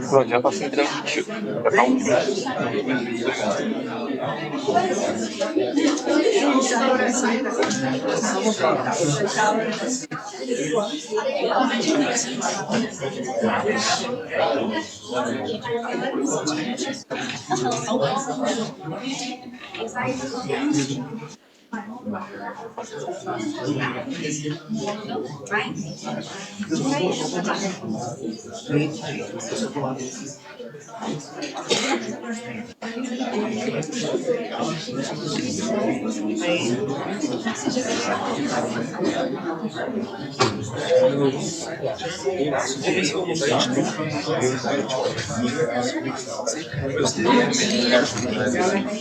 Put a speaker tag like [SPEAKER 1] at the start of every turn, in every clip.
[SPEAKER 1] Pronto, já passei transmitir.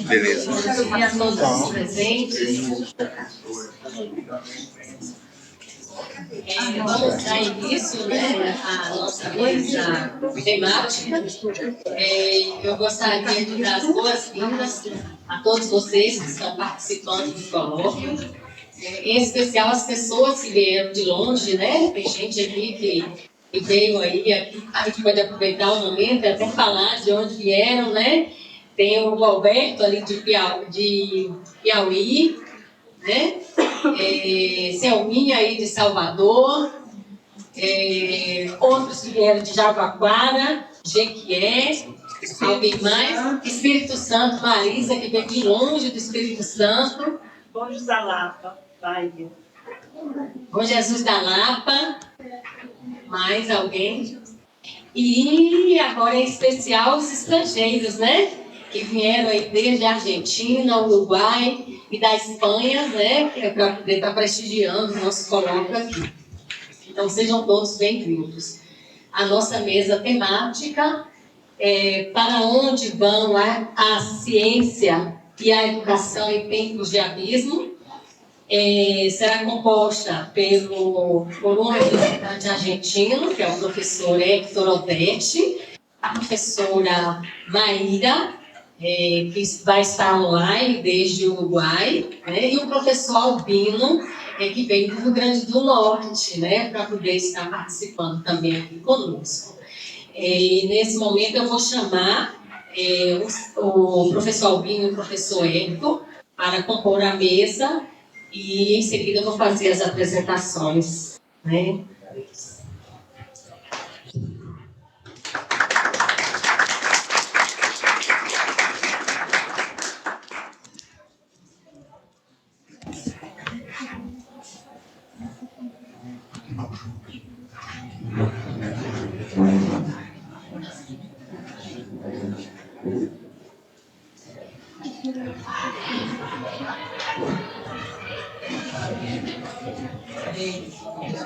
[SPEAKER 1] Beleza.
[SPEAKER 2] Bom dia a todos os presentes. Vamos dar início, né, à nossa mesa temática. Eu gostaria de dar as boas-vindas a todos vocês que estão participando do colóquio, em especial as pessoas que vieram de longe, né? Tem gente aqui que veio aí, aqui, a gente pode aproveitar o momento e até falar de onde vieram, né? Tem o Alberto ali de Piauí, né? Selminha aí de Salvador, outros que vieram de Jabaquara, Jequié, alguém mais? Espírito Santo, Marisa, que veio de longe do Espírito Santo.
[SPEAKER 3] Bom Jesus da Lapa, Bahia.
[SPEAKER 2] Bom Jesus da Lapa, mais alguém? E agora em especial os estrangeiros, né? Que vieram aí desde a Argentina, Uruguai e da Espanha, né? Que é para poder estar prestigiando o nosso colóquio aqui. Então sejam todos bem-vindos. A nossa mesa temática é para onde vão a ciência e a educação em tempos de abismo. Será composta por um representante argentino, que é o professor Héctor Odetti, a professora Maíra, que vai estar online desde o Uruguai, né? E o professor Albino, que vem do Rio Grande do Norte, né? Para poder estar participando também aqui conosco. Nesse momento eu vou chamar o professor Albino e o professor Héctor para compor a mesa e em seguida eu vou fazer as apresentações, né?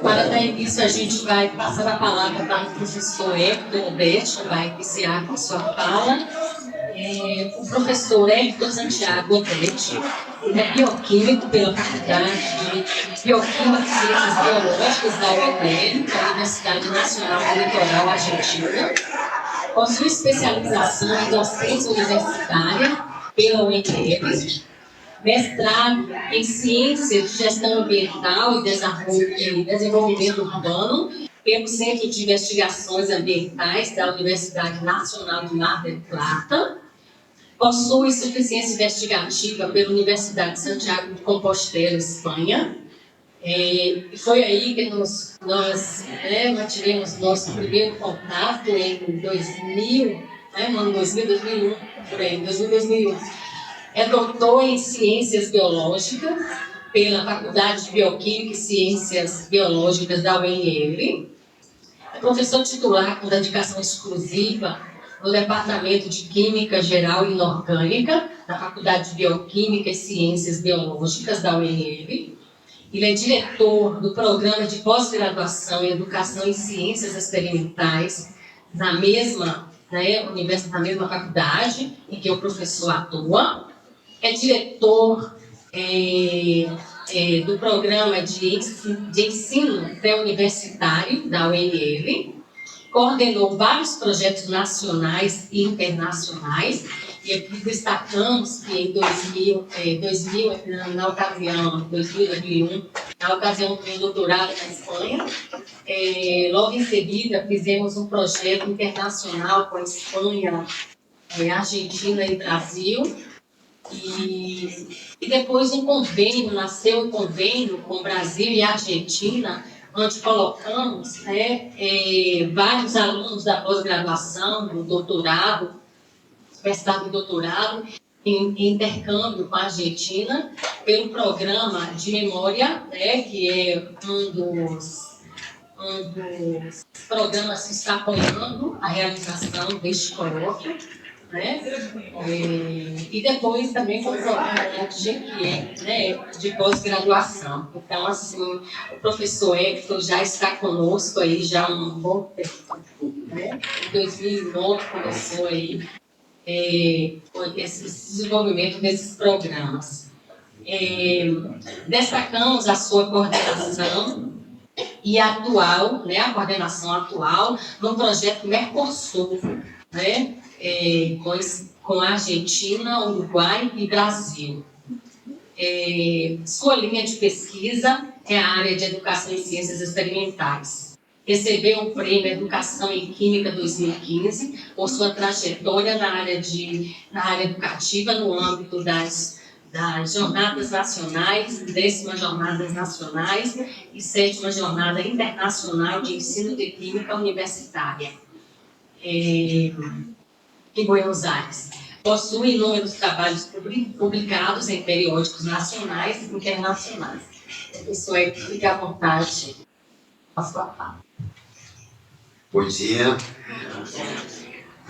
[SPEAKER 2] Para dar início, a gente vai passar a palavra para o professor Héctor Odetti, que vai iniciar com a sua fala. O professor Héctor Santiago Odetti é bioquímico pela Faculdade de Bioquímica e Ciências Biológicas da UNL, da Universidade Nacional do Litoral Argentina. Possui especialização em docência universitária pela UNL, mestrado em Ciências de Gestão Ambiental e Desenvolvimento Urbano pelo Centro de Investigações Ambientais da Universidade Nacional de Mar del Plata. Possui suficiência investigativa pela Universidade de Santiago de Compostela, Espanha. E foi aí que nós mantivemos nosso primeiro contato em 2000, no ano 2001, por aí, 2001. É doutor em Ciências Biológicas pela Faculdade de Bioquímica e Ciências Biológicas da UNL. É professor titular com dedicação exclusiva no Departamento de Química Geral e Inorgânica da Faculdade de Bioquímica e Ciências Biológicas da UNL. Ele é diretor do Programa de Pós-Graduação em Educação em Ciências Experimentais na mesma faculdade em que o professor atua. É diretor do Programa de Ensino Pré-Universitário da UNL, coordenou vários projetos nacionais e internacionais, e aqui destacamos que em 2001, na ocasião do doutorado na Espanha, logo em seguida fizemos um projeto internacional com a Espanha, Argentina e Brasil, e depois nasceu um convênio com o Brasil e a Argentina, onde colocamos vários alunos da pós-graduação, do doutorado, mestrado e doutorado, em intercâmbio com a Argentina, pelo programa de memória, que é um dos programas que está apoiando a realização deste colóquio, e depois também com o programa de pós-graduação. Então, assim, o professor Hector já está conosco aí já há um bom tempo. Em 2009 começou aí esse desenvolvimento desses programas. Destacamos a sua coordenação e a coordenação atual no projeto Mercosul, com a Argentina, Uruguai e Brasil. Sua linha de pesquisa é a área de Educação em Ciências Experimentais. Recebeu o Prêmio Educação em Química 2015 por sua trajetória na área educativa no âmbito das Jornadas Nacionais, 10ª Jornadas Nacionais e 7ª Jornada Internacional de Ensino de Química Universitária, em Buenos Aires. Possui inúmeros trabalhos publicados em periódicos nacionais e internacionais. Professor, fique à vontade. A sua fala.
[SPEAKER 4] Buen día.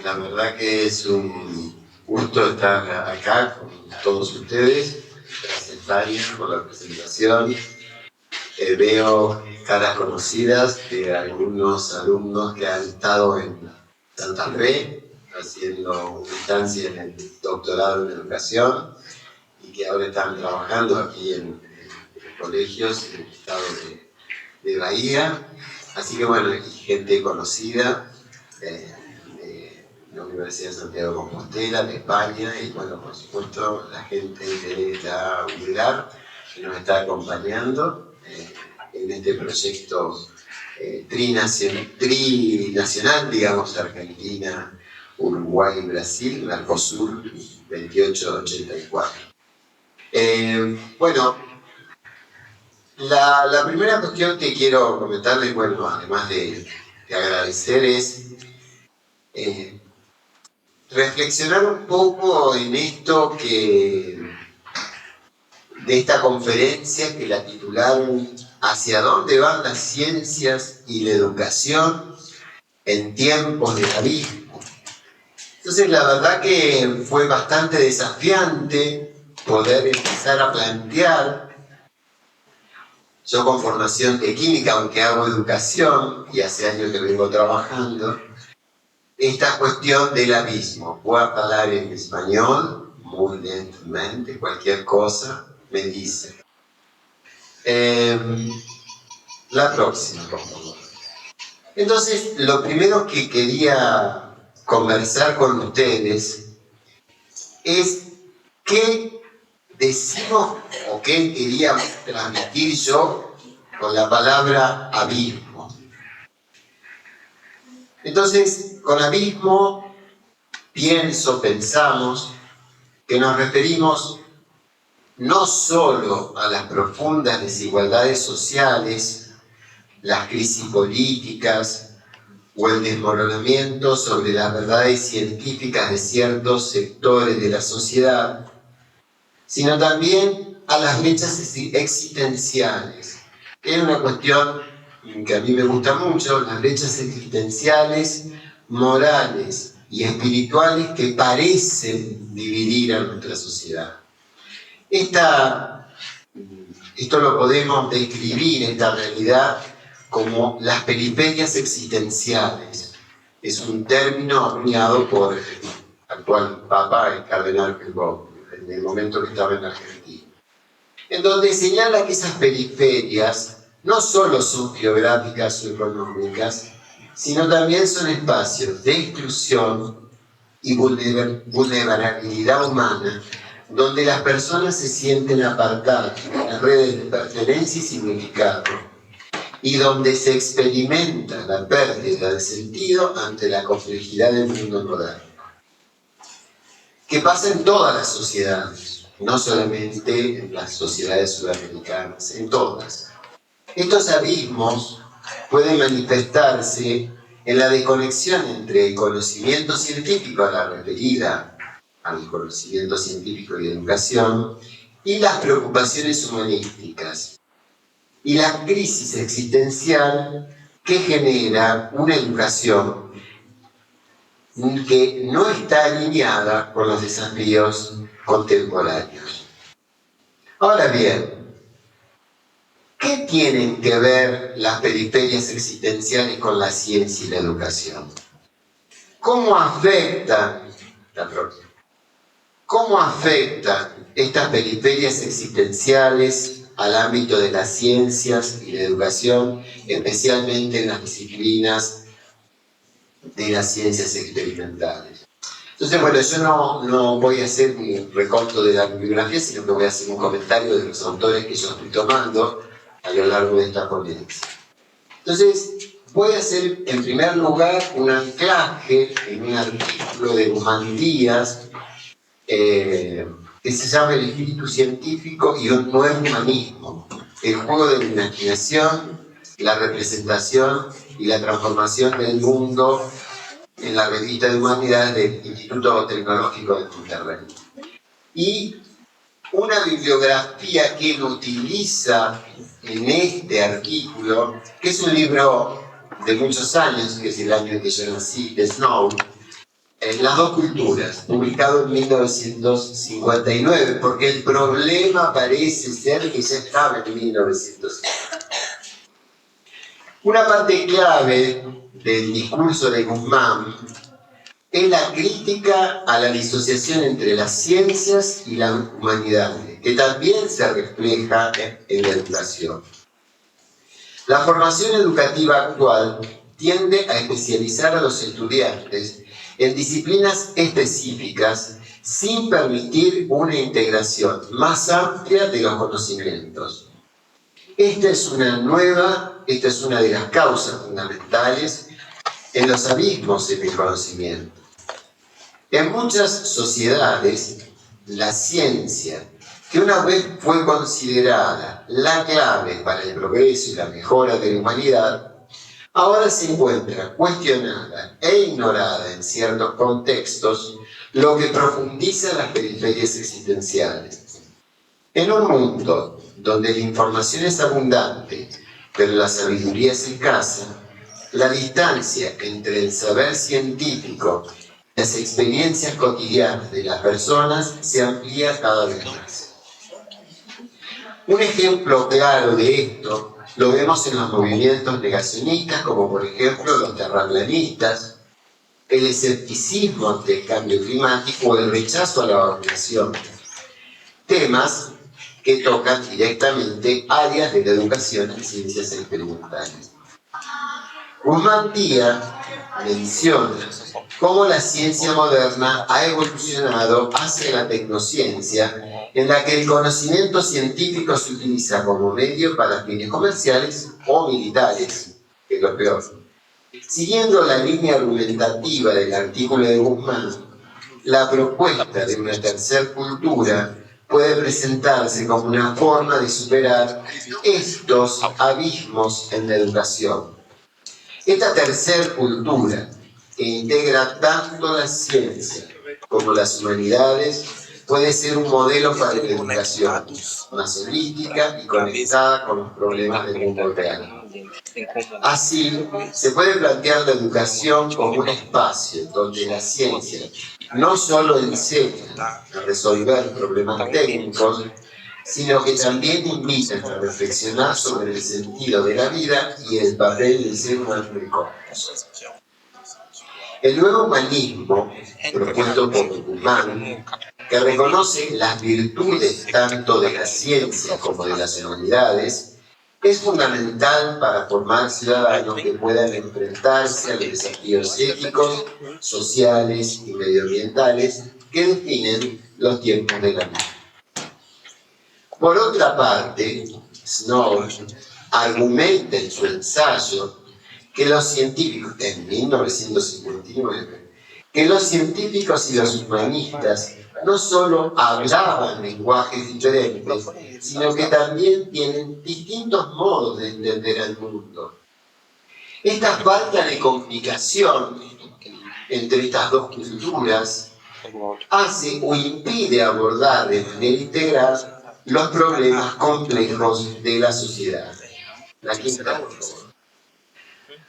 [SPEAKER 4] La verdad que es un gusto estar acá con todos ustedes. Gracias, Tania, por la presentación. Veo caras conocidas de algunos alumnos que han estado en Santa Fe haciendo una estancia en el doctorado en educación y que ahora están trabajando aquí en colegios en el estado de Bahía. Así que bueno, hay gente conocida de la Universidad de Santiago de Compostela, de España, y bueno, por supuesto, la gente de la UNILAR que nos está acompañando en este proyecto trinacional, digamos, Argentina, Uruguay y Brasil, Mercosur 2884. Bueno, la primera cuestión que quiero comentarles, bueno, además de agradecer, es reflexionar un poco en esto de esta conferencia que la titularon ¿Hacia dónde van las ciencias y la educación en tiempos de abismo? Entonces, la verdad que fue bastante desafiante poder empezar a plantear. Yo con formación de química, aunque hago educación, y hace años que vengo trabajando, esta cuestión del abismo. Voy a hablar en español, muy lentamente, cualquier cosa me dice. La próxima, por favor. Entonces, lo primero que quería conversar con ustedes es qué decimos o qué quería transmitir yo con la palabra abismo. Entonces, con abismo pensamos que nos referimos no solo a las profundas desigualdades sociales, las crisis políticas o el desmoronamiento sobre las verdades científicas de ciertos sectores de la sociedad, sino también a las brechas existenciales, que es una cuestión que a mí me gusta mucho, las brechas existenciales, morales y espirituales que parecen dividir a nuestra sociedad. Esto lo podemos describir, esta realidad, como las periferias existenciales. Es un término acuñado por el actual Papa, el Cardenal Bergoglio, en el momento que estaba en Argentina. en donde señala que esas periferias no solo son geográficas o económicas, sino también son espacios de exclusión y vulnerabilidad humana, donde las personas se sienten apartadas en redes de pertenencia y significado, y donde se experimenta la pérdida de sentido ante la complejidad del mundo moderno, que pasa en todas las sociedades, no solamente en las sociedades sudamericanas, en todas. Estos abismos pueden manifestarse en la desconexión entre el conocimiento científico, a la referida al conocimiento científico y educación, y las preocupaciones humanísticas, y la crisis existencial que genera una educación que no está alineada con los desafíos contemporáneos. Ahora bien, ¿qué tienen que ver las periferias existenciales con la ciencia y la educación? ¿Cómo afectan estas periferias existenciales al ámbito de las ciencias y la educación, especialmente en las disciplinas de las ciencias experimentales? Entonces, bueno, yo no voy a hacer un recorto de la bibliografía, sino que voy a hacer un comentario de los autores que yo estoy tomando a lo largo de esta ponencia. Entonces, voy a hacer en primer lugar un anclaje en un artículo de Guzmán Díaz que se llama El espíritu científico y un nuevo humanismo, el juego de la imaginación, la representación y la transformación del mundo, en la revista de Humanidades del Instituto Tecnológico de Monterrey. Y una bibliografía que él utiliza en este artículo, que es un libro de muchos años, que es el año en que yo nací, de Snow, Las dos culturas, publicado en 1959, porque el problema parece ser que ya estaba en 1950. Una parte clave del discurso de Guzmán es la crítica a la disociación entre las ciencias y las humanidades, que también se refleja en la educación. La formación educativa actual tiende a especializar a los estudiantes en disciplinas específicas sin permitir una integración más amplia de los conocimientos. Esta es una de las causas fundamentales en los abismos en el conocimiento. En muchas sociedades, la ciencia, que una vez fue considerada la clave para el progreso y la mejora de la humanidad, ahora se encuentra cuestionada e ignorada en ciertos contextos, lo que profundiza las periferias existenciales. En un mundo donde la información es abundante, pero la sabiduría es escasa, la distancia entre el saber científico y las experiencias cotidianas de las personas se amplía cada vez más. Un ejemplo claro de esto lo vemos en los movimientos negacionistas, como por ejemplo los terraplanistas, el escepticismo ante el cambio climático o el rechazo a la vacunación, temas que tocan directamente áreas de la educación en ciencias experimentales. Guzmán Díaz menciona cómo la ciencia moderna ha evolucionado hacia la tecnociencia, en la que el conocimiento científico se utiliza como medio para fines comerciales o militares, que es lo peor. Siguiendo la línea argumentativa del artículo de Guzmán, la propuesta de una tercer cultura puede presentarse como una forma de superar estos abismos en la educación. Esta tercer cultura, que integra tanto la ciencia como las humanidades, puede ser un modelo para la educación más holística y conectada con los problemas del mundo real. Así, se puede plantear la educación como un espacio donde la ciencia no solo enseña a resolver problemas técnicos, sino que también invita a reflexionar sobre el sentido de la vida y el papel del ser humano en el cosmos. El nuevo humanismo, propuesto por Guzmán, que reconoce las virtudes tanto de la ciencia como de las humanidades, es fundamental para formar ciudadanos que puedan enfrentarse a los desafíos éticos, sociales y medioambientales que definen los tiempos de la vida. Por otra parte, Snow argumenta en su ensayo que los científicos, en 1959, que los científicos y los humanistas no solo hablaban lenguajes diferentes, sino que también tienen distintos modos de entender el mundo. Esta falta de comunicación entre estas dos culturas hace o impide abordar de manera integral los problemas complejos de la sociedad. La quinta, por favor.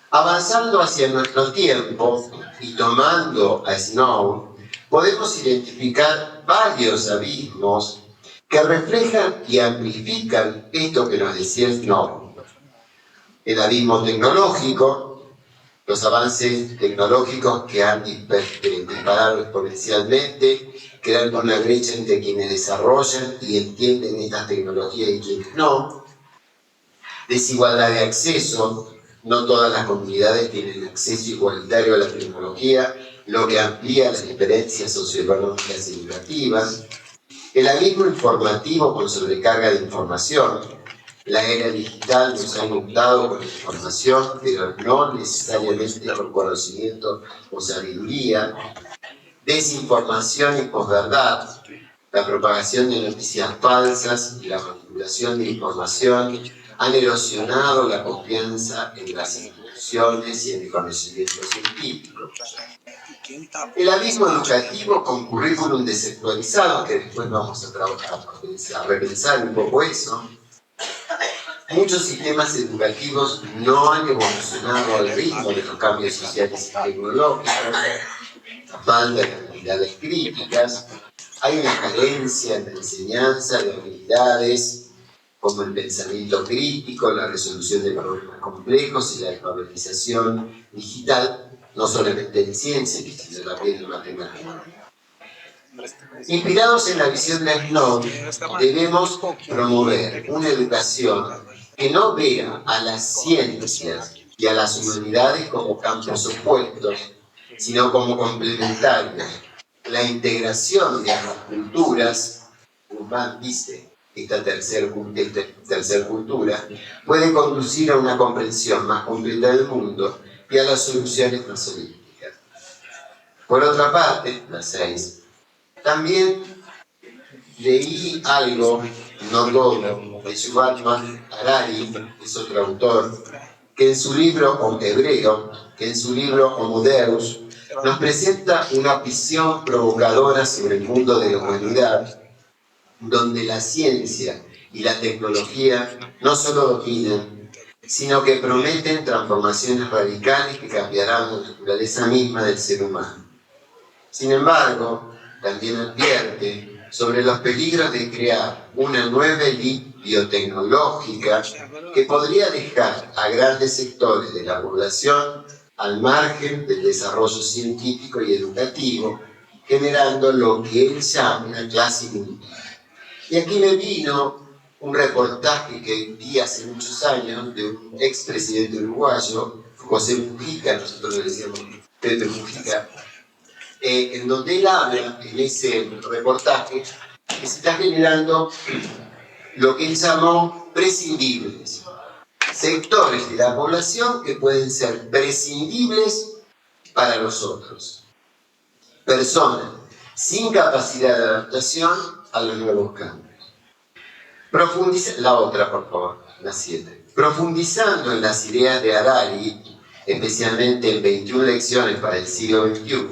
[SPEAKER 4] Avanzando hacia nuestro tiempo y tomando a Snow, podemos identificar varios abismos que reflejan y amplifican esto que nos decía Snow. El abismo tecnológico, los avances tecnológicos que han disparado exponencialmente, creando una brecha entre quienes desarrollan y entienden estas tecnologías y quienes no. Desigualdad de acceso, no todas las comunidades tienen acceso igualitario a la tecnología, lo que amplía las diferencias socioeconómicas y educativas. El abismo informativo con sobrecarga de información. La era digital nos ha inundado con información, pero no necesariamente con conocimiento o sabiduría. Desinformación y posverdad, la propagación de noticias falsas y la manipulación de información han erosionado la confianza en las instituciones y en el conocimiento científico. El abismo educativo con currículum desactualizado, que después vamos a trabajar, a repensar un poco eso. Muchos sistemas educativos no han evolucionado al ritmo de los cambios sociales y tecnológicos. Falta de habilidades críticas, hay una carencia en la enseñanza de habilidades como el pensamiento crítico, la resolución de problemas complejos y la alfabetización digital, no solamente en ciencia, sino también en matemáticas. Inspirados en la visión de Snow, debemos promover una educación que no vea a las ciencias y a las humanidades como campos opuestos, sino como complementarios. La integración de las culturas, Guzmán dice, esta tercer cultura, puede conducir a una comprensión más completa del mundo y a las soluciones más holísticas. Por otra parte, la 6, también leí algo, no todo, de Yuval Noah Harari, que es otro autor, que en su libro Homo Deus, nos presenta una visión provocadora sobre el mundo de la humanidad, donde la ciencia y la tecnología no solo dominan, sino que prometen transformaciones radicales que cambiarán la naturaleza misma del ser humano. Sin embargo, también advierte sobre los peligros de crear una nueva élite biotecnológica que podría dejar a grandes sectores de la población al margen del desarrollo científico y educativo, generando lo que él llama una clase inútil. Y aquí me vino un reportaje que vi hace muchos años de un expresidente uruguayo, José Mujica, nosotros le decíamos Pedro Mujica, en donde él habla en ese reportaje que se está generando lo que él llamó prescindibles, sectores de la población que pueden ser prescindibles para los otros, personas sin capacidad de adaptación a los nuevos cambios. La otra, por favor, la 7. Profundizando en las ideas de Harari, especialmente en 21 lecciones para el siglo XXI,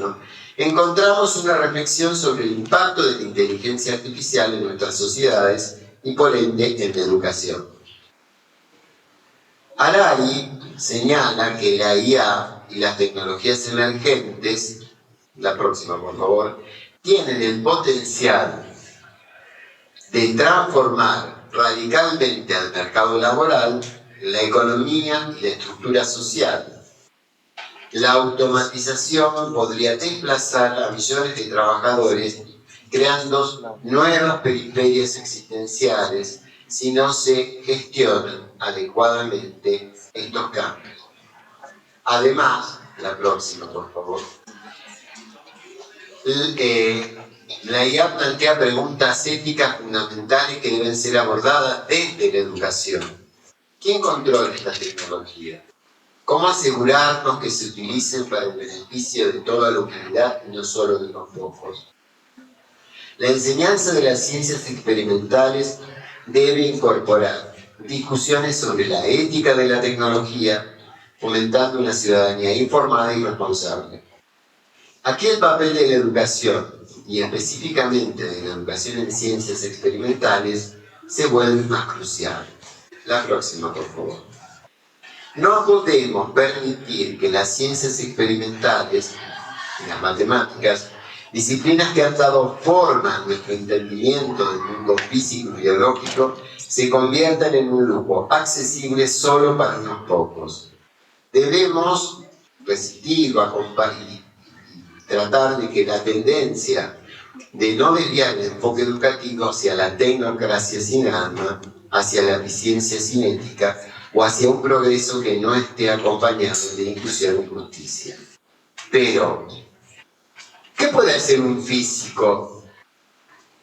[SPEAKER 4] encontramos una reflexión sobre el impacto de la inteligencia artificial en nuestras sociedades y por ende en la educación. Harari señala que la IA y las tecnologías emergentes, la próxima por favor, tienen el potencial de transformar radicalmente al mercado laboral, la economía y la estructura social. La automatización podría desplazar a millones de trabajadores, creando nuevas periferias existenciales si no se gestionan adecuadamente estos cambios. Además, la próxima, por favor. La IA plantea preguntas éticas fundamentales que deben ser abordadas desde la educación. ¿Quién controla esta tecnología? ¿Cómo asegurarnos que se utilicen para el beneficio de toda la humanidad y no solo de los pocos? La enseñanza de las ciencias experimentales debe incorporar discusiones sobre la ética de la tecnología, fomentando una ciudadanía informada y responsable. Aquí el papel de la educación, y específicamente de la educación en ciencias experimentales, se vuelve más crucial. La próxima, por favor. No podemos permitir que las ciencias experimentales y las matemáticas, disciplinas que han dado forma a nuestro entendimiento del mundo físico y biológico, se conviertan en un lujo accesible solo para unos pocos. Debemos resistir o acompañar, tratar de que la tendencia de no desviar el enfoque educativo hacia la tecnocracia sin alma, hacia la eficiencia sin ética o hacia un progreso que no esté acompañado de inclusión y justicia. Pero, ¿qué puede hacer un físico?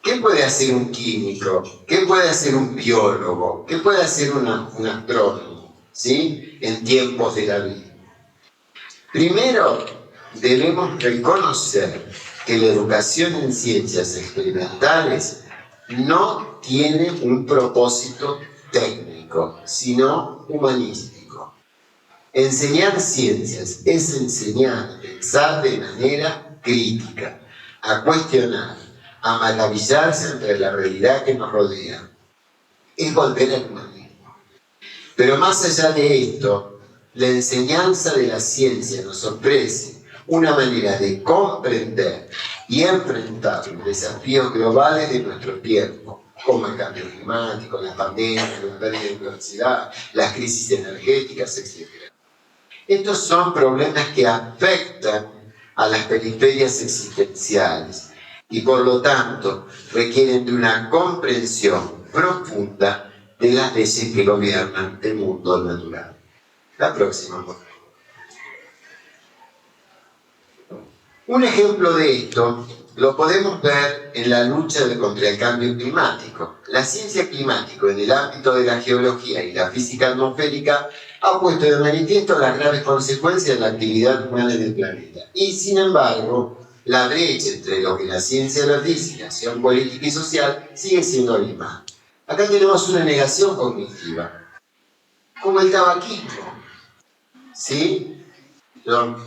[SPEAKER 4] ¿Qué puede hacer un químico? ¿Qué puede hacer un biólogo? ¿Qué puede hacer un astrónomo? ¿Sí? En tiempos de la vida. Primero, debemos reconocer que la educación en ciencias experimentales no tiene un propósito técnico, sino humanístico. Enseñar ciencias es enseñar a pensar de manera crítica, a cuestionar, a maravillarse ante la realidad que nos rodea. Es volver al humanismo. Pero más allá de esto, la enseñanza de la ciencia nos ofrece una manera de comprender y enfrentar los desafíos globales de nuestro tiempo, como el cambio climático, la pandemia, la pérdida de biodiversidad, las crisis energéticas, etc. Estos son problemas que afectan a las periferias existenciales y por lo tanto requieren de una comprensión profunda de las leyes que gobiernan el mundo natural. La próxima, por favor. Un ejemplo de esto lo podemos ver en la lucha contra el cambio climático. La ciencia climática en el ámbito de la geología y la física atmosférica ha puesto de manifiesto las graves consecuencias de la actividad humana en el planeta. Y sin embargo, la brecha entre lo que la ciencia nos dice y la acción política y social sigue siendo abismal. Acá tenemos una negación cognitiva, como el tabaquismo. ¿Sí?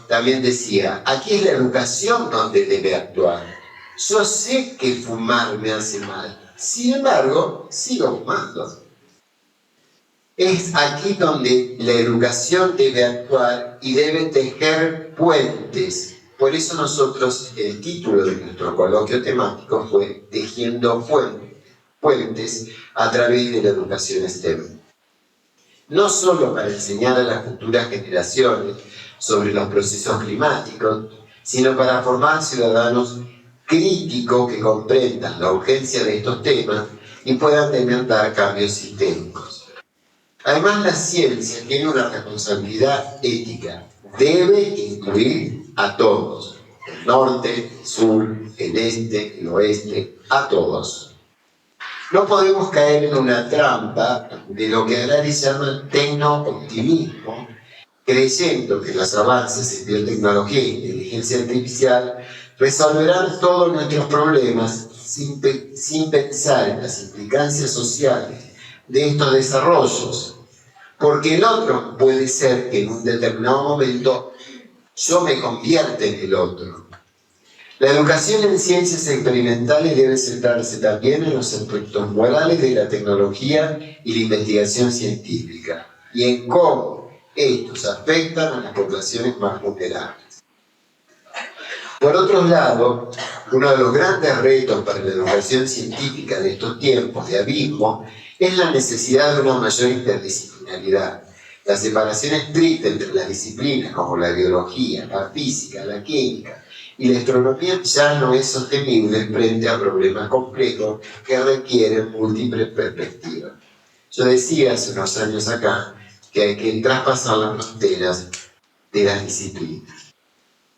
[SPEAKER 4] También decía, aquí es la educación donde debe actuar. Yo sé que fumar me hace mal, sin embargo, sigo fumando. Es aquí donde la educación debe actuar y debe tejer puentes. Por eso nosotros, el título de nuestro coloquio temático fue Tejiendo Puentes a través de la educación STEM. No solo para enseñar a las futuras generaciones sobre los procesos climáticos, sino para formar ciudadanos críticos que comprendan la urgencia de estos temas y puedan demandar cambios sistémicos. Además, la ciencia tiene una responsabilidad ética. Debe incluir a todos, el norte, el sur, el este, el oeste, a todos. No podemos caer en una trampa de lo que Harari llama tecno-optimismo, creyendo que los avances en biotecnología e inteligencia artificial resolverán todos nuestros problemas sin pensar en las implicancias sociales de estos desarrollos. Porque el otro puede ser que en un determinado momento yo me convierta en el otro. La educación en ciencias experimentales debe centrarse también en los aspectos morales de la tecnología y la investigación científica y en cómo estos afectan a las poblaciones más vulnerables. Por otro lado, uno de los grandes retos para la educación científica de estos tiempos de abismo es la necesidad de una mayor interdisciplinaridad. La separación estricta entre las disciplinas como la biología, la física, la química y la astronomía ya no es sostenible frente a problemas complejos que requieren múltiples perspectivas. Yo decía hace unos años acá que hay que traspasar las fronteras de las disciplinas.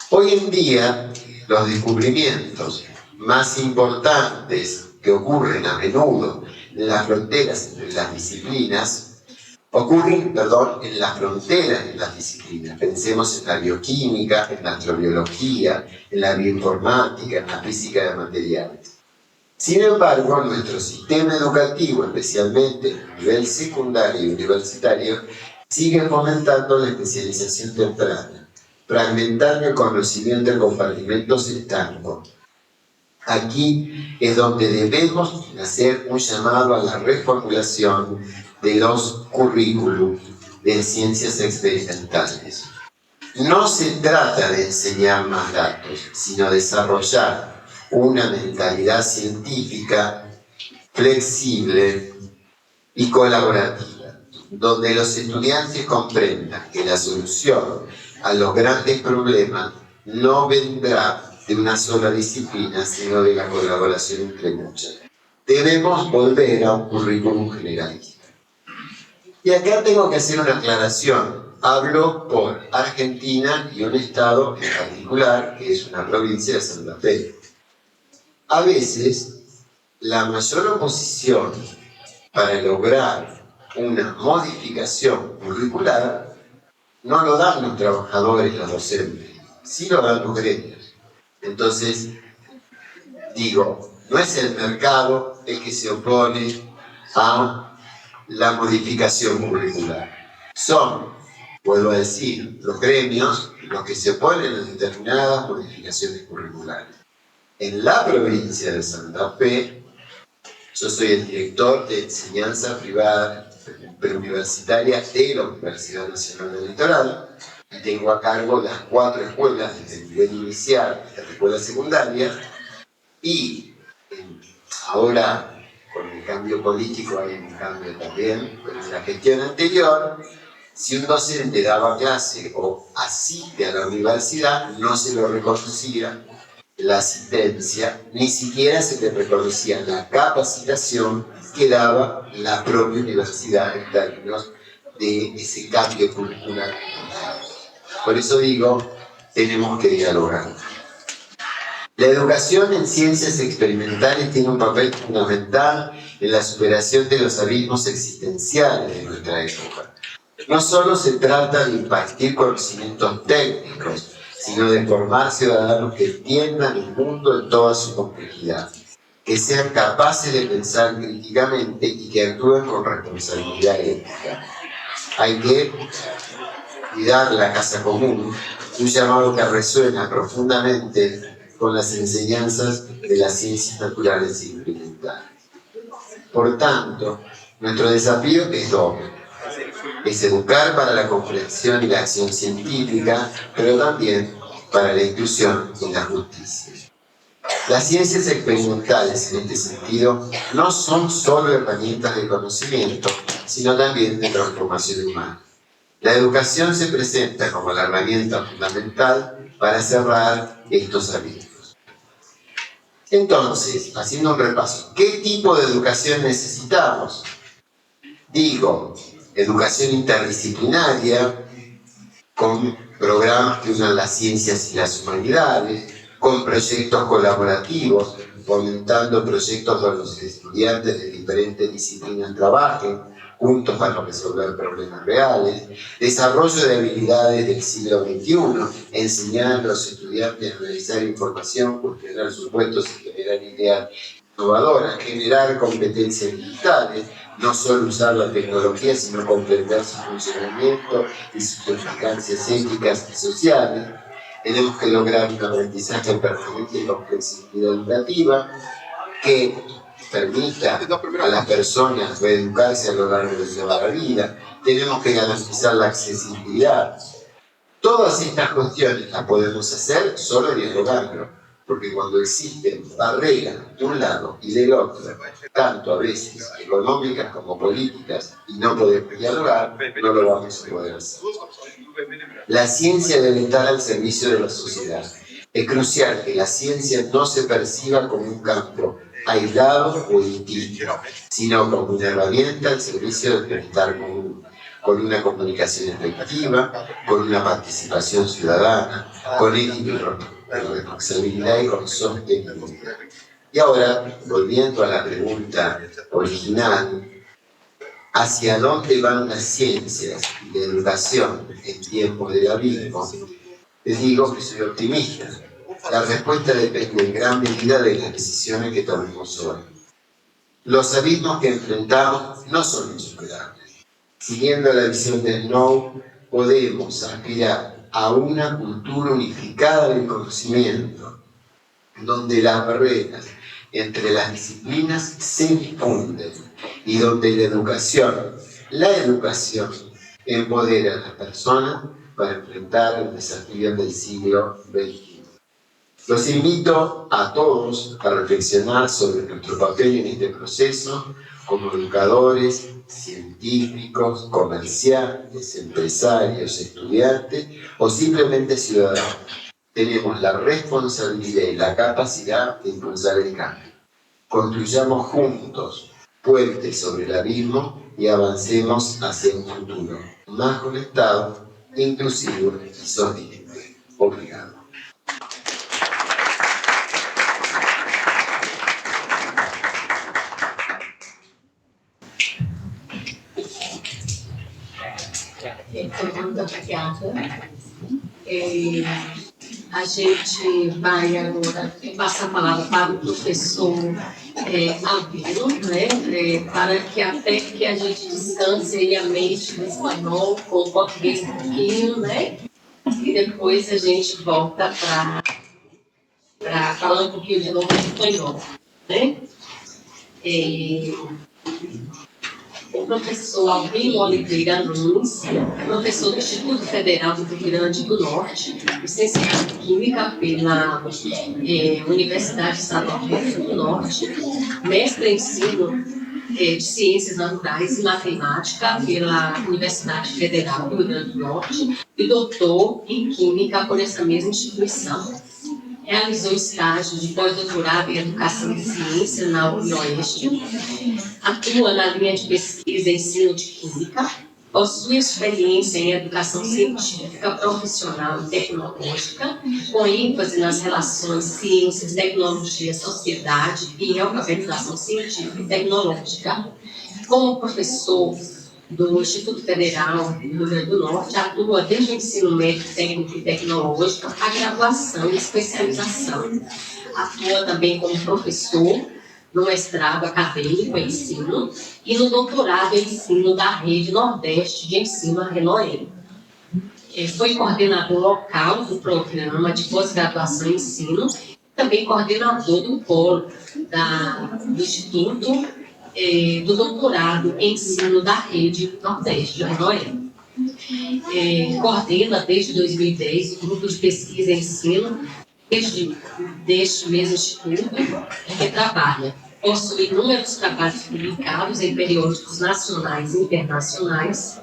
[SPEAKER 4] Hoy en día, los descubrimientos más importantes que ocurren a menudo en las fronteras entre las disciplinas ocurren, en las fronteras de las disciplinas. Pensemos en la bioquímica, en la astrobiología, en la bioinformática, en la física de materiales. Sin embargo, nuestro sistema educativo, especialmente a nivel secundario y universitario, sigue fomentando la especialización temprana, fragmentando el conocimiento en compartimentos estancos. Aquí es donde debemos hacer un llamado a la reformulación de los currículums de ciencias experimentales. No se trata de enseñar más datos, sino de desarrollar una mentalidad científica flexible y colaborativa, donde los estudiantes comprendan que la solución a los grandes problemas no vendrá de una sola disciplina, sino de la colaboración entre muchas. Debemos volver a un currículum generalista. Y acá tengo que hacer una aclaración. Hablo por Argentina y un estado en particular, que es una provincia de Santa Fe. A veces, la mayor oposición para lograr una modificación curricular no lo dan los trabajadores, los docentes, sí lo dan los gremios. Entonces, digo, no es el mercado el que se opone a la modificación curricular. Son, vuelvo a decir, los gremios los que se oponen a determinadas modificaciones curriculares. En la provincia de Santa Fe, yo soy el director de enseñanza privada preuniversitaria de la Universidad Nacional del Litoral y tengo a cargo las 4 escuelas desde el nivel inicial hasta la escuela secundaria y ahora con el cambio político hay un cambio también, pero en la gestión anterior, si un docente daba clase o asiste a la universidad, no se lo reconocía la asistencia, ni siquiera se le reconocía la capacitación que daba la propia universidad en términos de ese cambio curricular. Por eso digo, tenemos que dialogar. La educación en ciencias experimentales tiene un papel fundamental en la superación de los abismos existenciales de nuestra época. No solo se trata de impartir conocimientos técnicos, sino de formar ciudadanos que entiendan el mundo en toda su complejidad, que sean capaces de pensar críticamente y que actúen con responsabilidad ética. Hay que cuidar la casa común, un llamado que resuena profundamente con las enseñanzas de las ciencias naturales y experimentales. Por tanto, nuestro desafío es doble. Es educar para la comprensión y la acción científica, pero también para la inclusión y la justicia. Las ciencias experimentales, en este sentido, no son solo herramientas de conocimiento, sino también de transformación humana. La educación se presenta como la herramienta fundamental para cerrar estos abismos. Entonces, haciendo un repaso, ¿qué tipo de educación necesitamos? Digo, educación interdisciplinaria, con programas que unan las ciencias y las humanidades, con proyectos colaborativos, fomentando proyectos donde los estudiantes de diferentes disciplinas trabajen juntos para resolver problemas reales, desarrollo de habilidades del siglo XXI, enseñar a los estudiantes a analizar información, cuestionar supuestos y generar ideas innovadoras, generar competencias digitales, no solo usar la tecnología, sino comprender su funcionamiento y sus implicancias éticas y sociales. Tenemos que lograr un aprendizaje permanente con flexibilidad educativa que permita a las personas reeducarse a lo largo de toda la vida. Tenemos que garantizar la accesibilidad. Todas estas cuestiones las podemos hacer solo dialogando. porque cuando existen barreras de un lado y del otro, tanto a veces económicas como políticas, y no podemos dialogar, no lo vamos a poder hacer. La ciencia debe estar al servicio de la sociedad. Es crucial que la ciencia no se perciba como un campo aislado o distinto, sino como una herramienta al servicio del bienestar común, con una comunicación efectiva, con una participación ciudadana, con ética y responsabilidad y con sostenibilidad. Y ahora, volviendo a la pregunta original, ¿hacia dónde van las ciencias y la educación en tiempos del abismo? Les digo que soy optimista. La respuesta depende en gran medida de las decisiones que tomemos hoy. Los abismos que enfrentamos no son insuperables. Siguiendo la visión de Snow, podemos aspirar a una cultura unificada del conocimiento, donde las barreras entre las disciplinas se difunden y donde la educación, empodera a las personas para enfrentar los desafíos del siglo XXI. Los invito a todos a reflexionar sobre nuestro papel en este proceso como educadores, científicos, comerciantes, empresarios, estudiantes o simplemente ciudadanos. Tenemos la responsabilidad y la capacidad de impulsar el cambio. Construyamos juntos puentes sobre el abismo y avancemos hacia un futuro más conectado, inclusivo y sostenible. Obrigado.
[SPEAKER 2] Muito obrigada. A gente vai agora passar a palavra para o professor Albino, né, para que até que a gente descanse a mente no espanhol com o português um pouquinho, né, e depois a gente volta para falar um pouquinho de novo em espanhol, né. O professor Albino Oliveira Nunes, professor do Instituto Federal do Rio Grande do Norte, licenciado em Química pela Universidade Estadual do Rio Grande do Norte, mestre em ensino de Ciências Naturais e Matemática pela Universidade Federal do Rio Grande do Norte e doutor em Química por essa mesma instituição. Realizou estágio de pós-doutorado em Educação e Ciência na UniOeste, atua na linha de pesquisa e ensino de Química, possui experiência em Educação Científica, Profissional e Tecnológica, com ênfase nas relações Ciências, Tecnologia, Sociedade e Alfabetização Científica e Tecnológica. Como professor do Instituto Federal do Rio Grande do Norte, atua desde o ensino médio, técnico e tecnológico, a graduação e especialização. Atua também como professor no mestrado acadêmico em ensino e no doutorado em ensino da Rede Nordeste de Ensino, a RENOEM. Foi coordenador local do programa de pós-graduação em ensino, também coordenador do polo do Instituto do doutorado em ensino da Rede Nordeste, a RENOEM. Coordena desde 2010 o grupo de pesquisa em ensino deste mesmo instituto que trabalha. Possui inúmeros trabalhos publicados em periódicos nacionais e internacionais.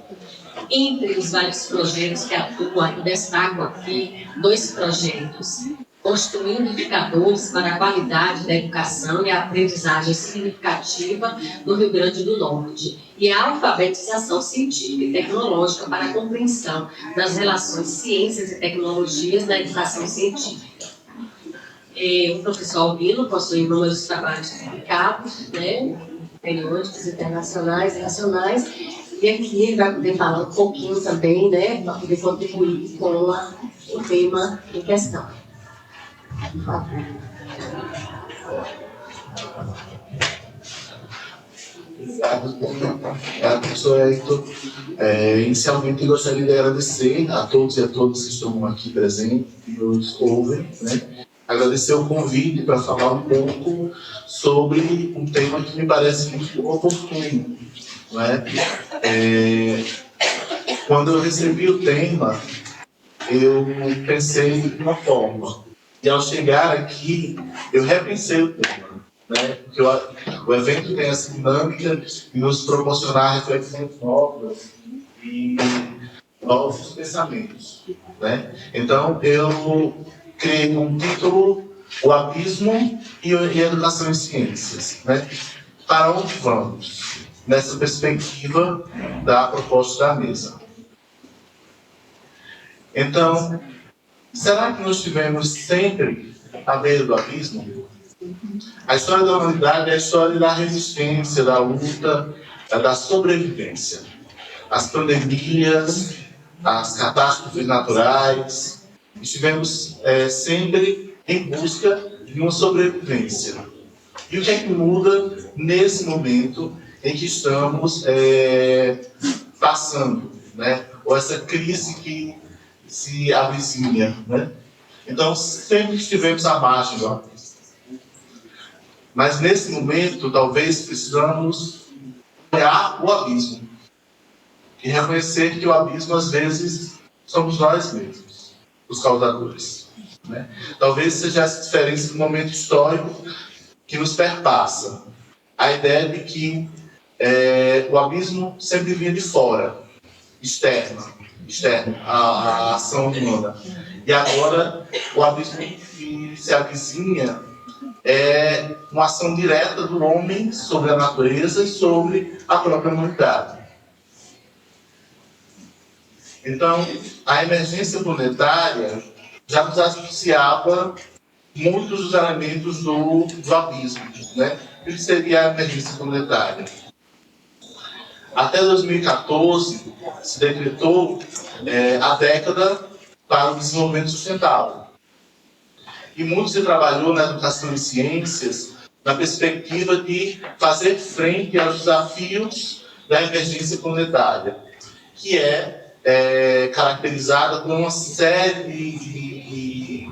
[SPEAKER 2] Entre os vários projetos que atua, eu destaco aqui 2 projetos: Construindo Indicadores para a Qualidade da Educação e a Aprendizagem Significativa no Rio Grande do Norte, e a Alfabetização Científica e Tecnológica para a Compreensão das Relações Ciências e Tecnologias na Educação Científica. O professor Albino possui inúmeros trabalhos publicados, né, periódicos internacionais e nacionais, e aqui ele vai poder falar um pouquinho também, né, para poder contribuir com o tema em questão.
[SPEAKER 5] Professor Hector, inicialmente gostaria de agradecer a todos e a todas que estão aqui presentes e nos ouvem, né? Agradecer o convite para falar um pouco sobre um tema que me parece muito oportuno, né? Quando eu recebi o tema, eu pensei de uma forma. E ao chegar aqui, eu repensei o tema, né? Porque o evento tem essa dinâmica de nos proporcionar reflexões novas e novos pensamentos, né? Então, eu criei um título: O Abismo e a Educação em Ciências, né? Para onde vamos? Nessa perspectiva da proposta da mesa. Então, será que nós estivemos sempre à beira do abismo? A história da humanidade é a história da resistência, da luta, da sobrevivência. As pandemias, as catástrofes naturais, estivemos sempre em busca de uma sobrevivência. E o que é que muda nesse momento em que estamos passando, né? Ou essa crise que se avizinha, né? Então, sempre estivemos à margem do abismo. Mas nesse momento, talvez precisamos olhar o abismo e reconhecer que o abismo, às vezes, somos nós mesmos, os causadores, né? Talvez seja essa diferença do momento histórico que nos perpassa. A ideia de que o abismo sempre vinha de fora, externo, a ação humana. E agora, o abismo que se avizinha é uma ação direta do homem sobre a natureza e sobre a própria humanidade. Então, a emergência planetária já nos anunciava muitos dos elementos do abismo, né? O que seria a emergência planetária? Até 2014, se decretou a década para o desenvolvimento sustentável. E muito se trabalhou na educação em ciências na perspectiva de fazer frente aos desafios da emergência planetária, que é caracterizada por uma série de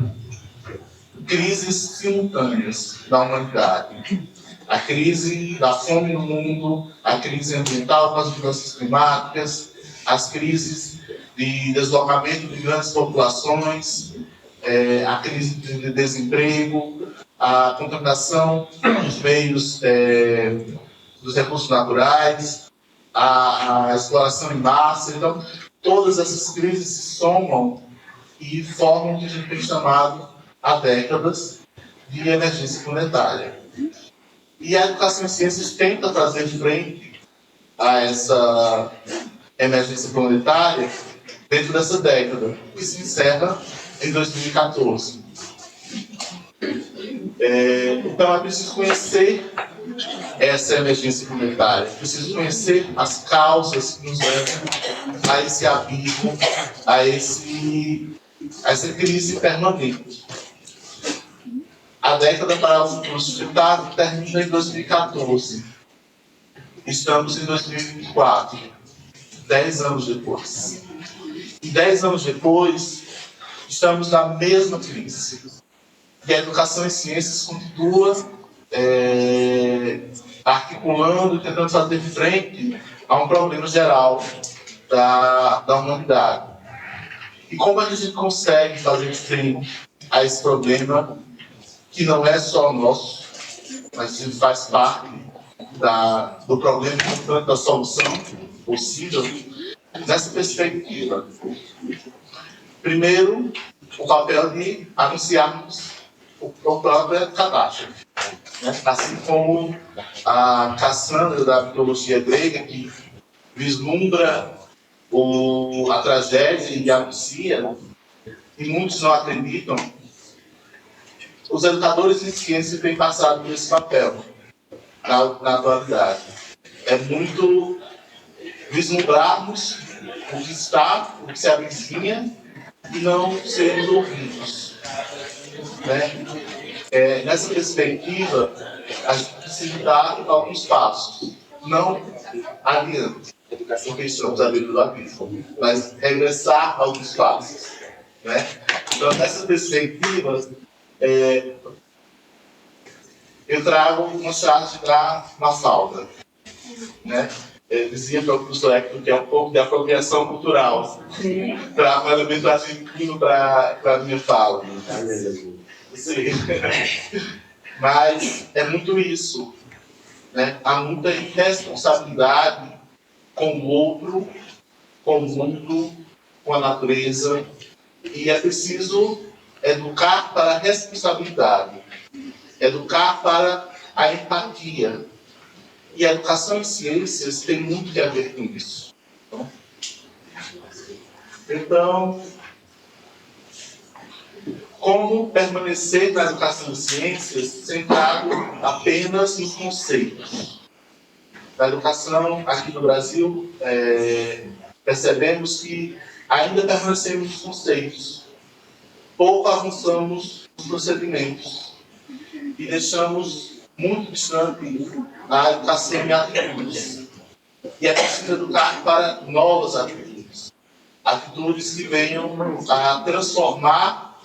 [SPEAKER 5] crises simultâneas da humanidade. A crise da fome no mundo, a crise ambiental com as mudanças climáticas, as crises de deslocamento de grandes populações, a crise de desemprego, a contaminação dos meios dos recursos naturais, a exploração em massa. Então, todas essas crises se somam e formam o que a gente tem chamado há décadas de emergência planetária. E a educação em ciências tenta fazer frente a essa emergência planetária dentro dessa década, que se encerra em 2014. Então é preciso conhecer essa emergência planetária, é preciso conhecer as causas que nos levam a esse abismo, a essa crise permanente. A década para o futuro sustentável termina em 2014. Estamos em 2024, 10 anos depois. E 10 anos depois, estamos na mesma crise. E a educação em ciências continua articulando e tentando fazer frente a um problema geral da humanidade. E como a gente consegue fazer frente a esse problema que não é só nosso, mas ele faz parte do problema e, portanto, da solução possível, nessa perspectiva? Primeiro, o papel de anunciarmos a própria catástrofe, né? Assim como a Cassandra da mitologia grega, que vislumbra a tragédia e anuncia, e muitos não acreditam. Os educadores em ciência têm passado por esse papel na atualidade. É muito vislumbrarmos o que está, o que se avizinha, e não sermos ouvidos, né? Nessa perspectiva, a gente precisa dar alguns passos, não adiante, porque estamos à beira do abismo, mas regressar alguns passos, né? Então, nessa perspectiva, eu trago uma charge da Mafalda, né? Dizia para o professor Hector que é um pouco de apropriação cultural, para um elemento argentino para a minha fala. Sim. Mas é muito isso, né? Há muita irresponsabilidade com o outro, com o mundo, com a natureza, e é preciso educar para a responsabilidade, educar para a empatia. E a educação em ciências tem muito a ver com isso. Então, como permanecer na educação em ciências centrado apenas nos conceitos? Na educação aqui no Brasil, percebemos que ainda permanecemos nos conceitos, pouco avançamos nos procedimentos e deixamos muito distante a educação em atitudes. E é preciso educar para novas atitudes, atitudes que venham a transformar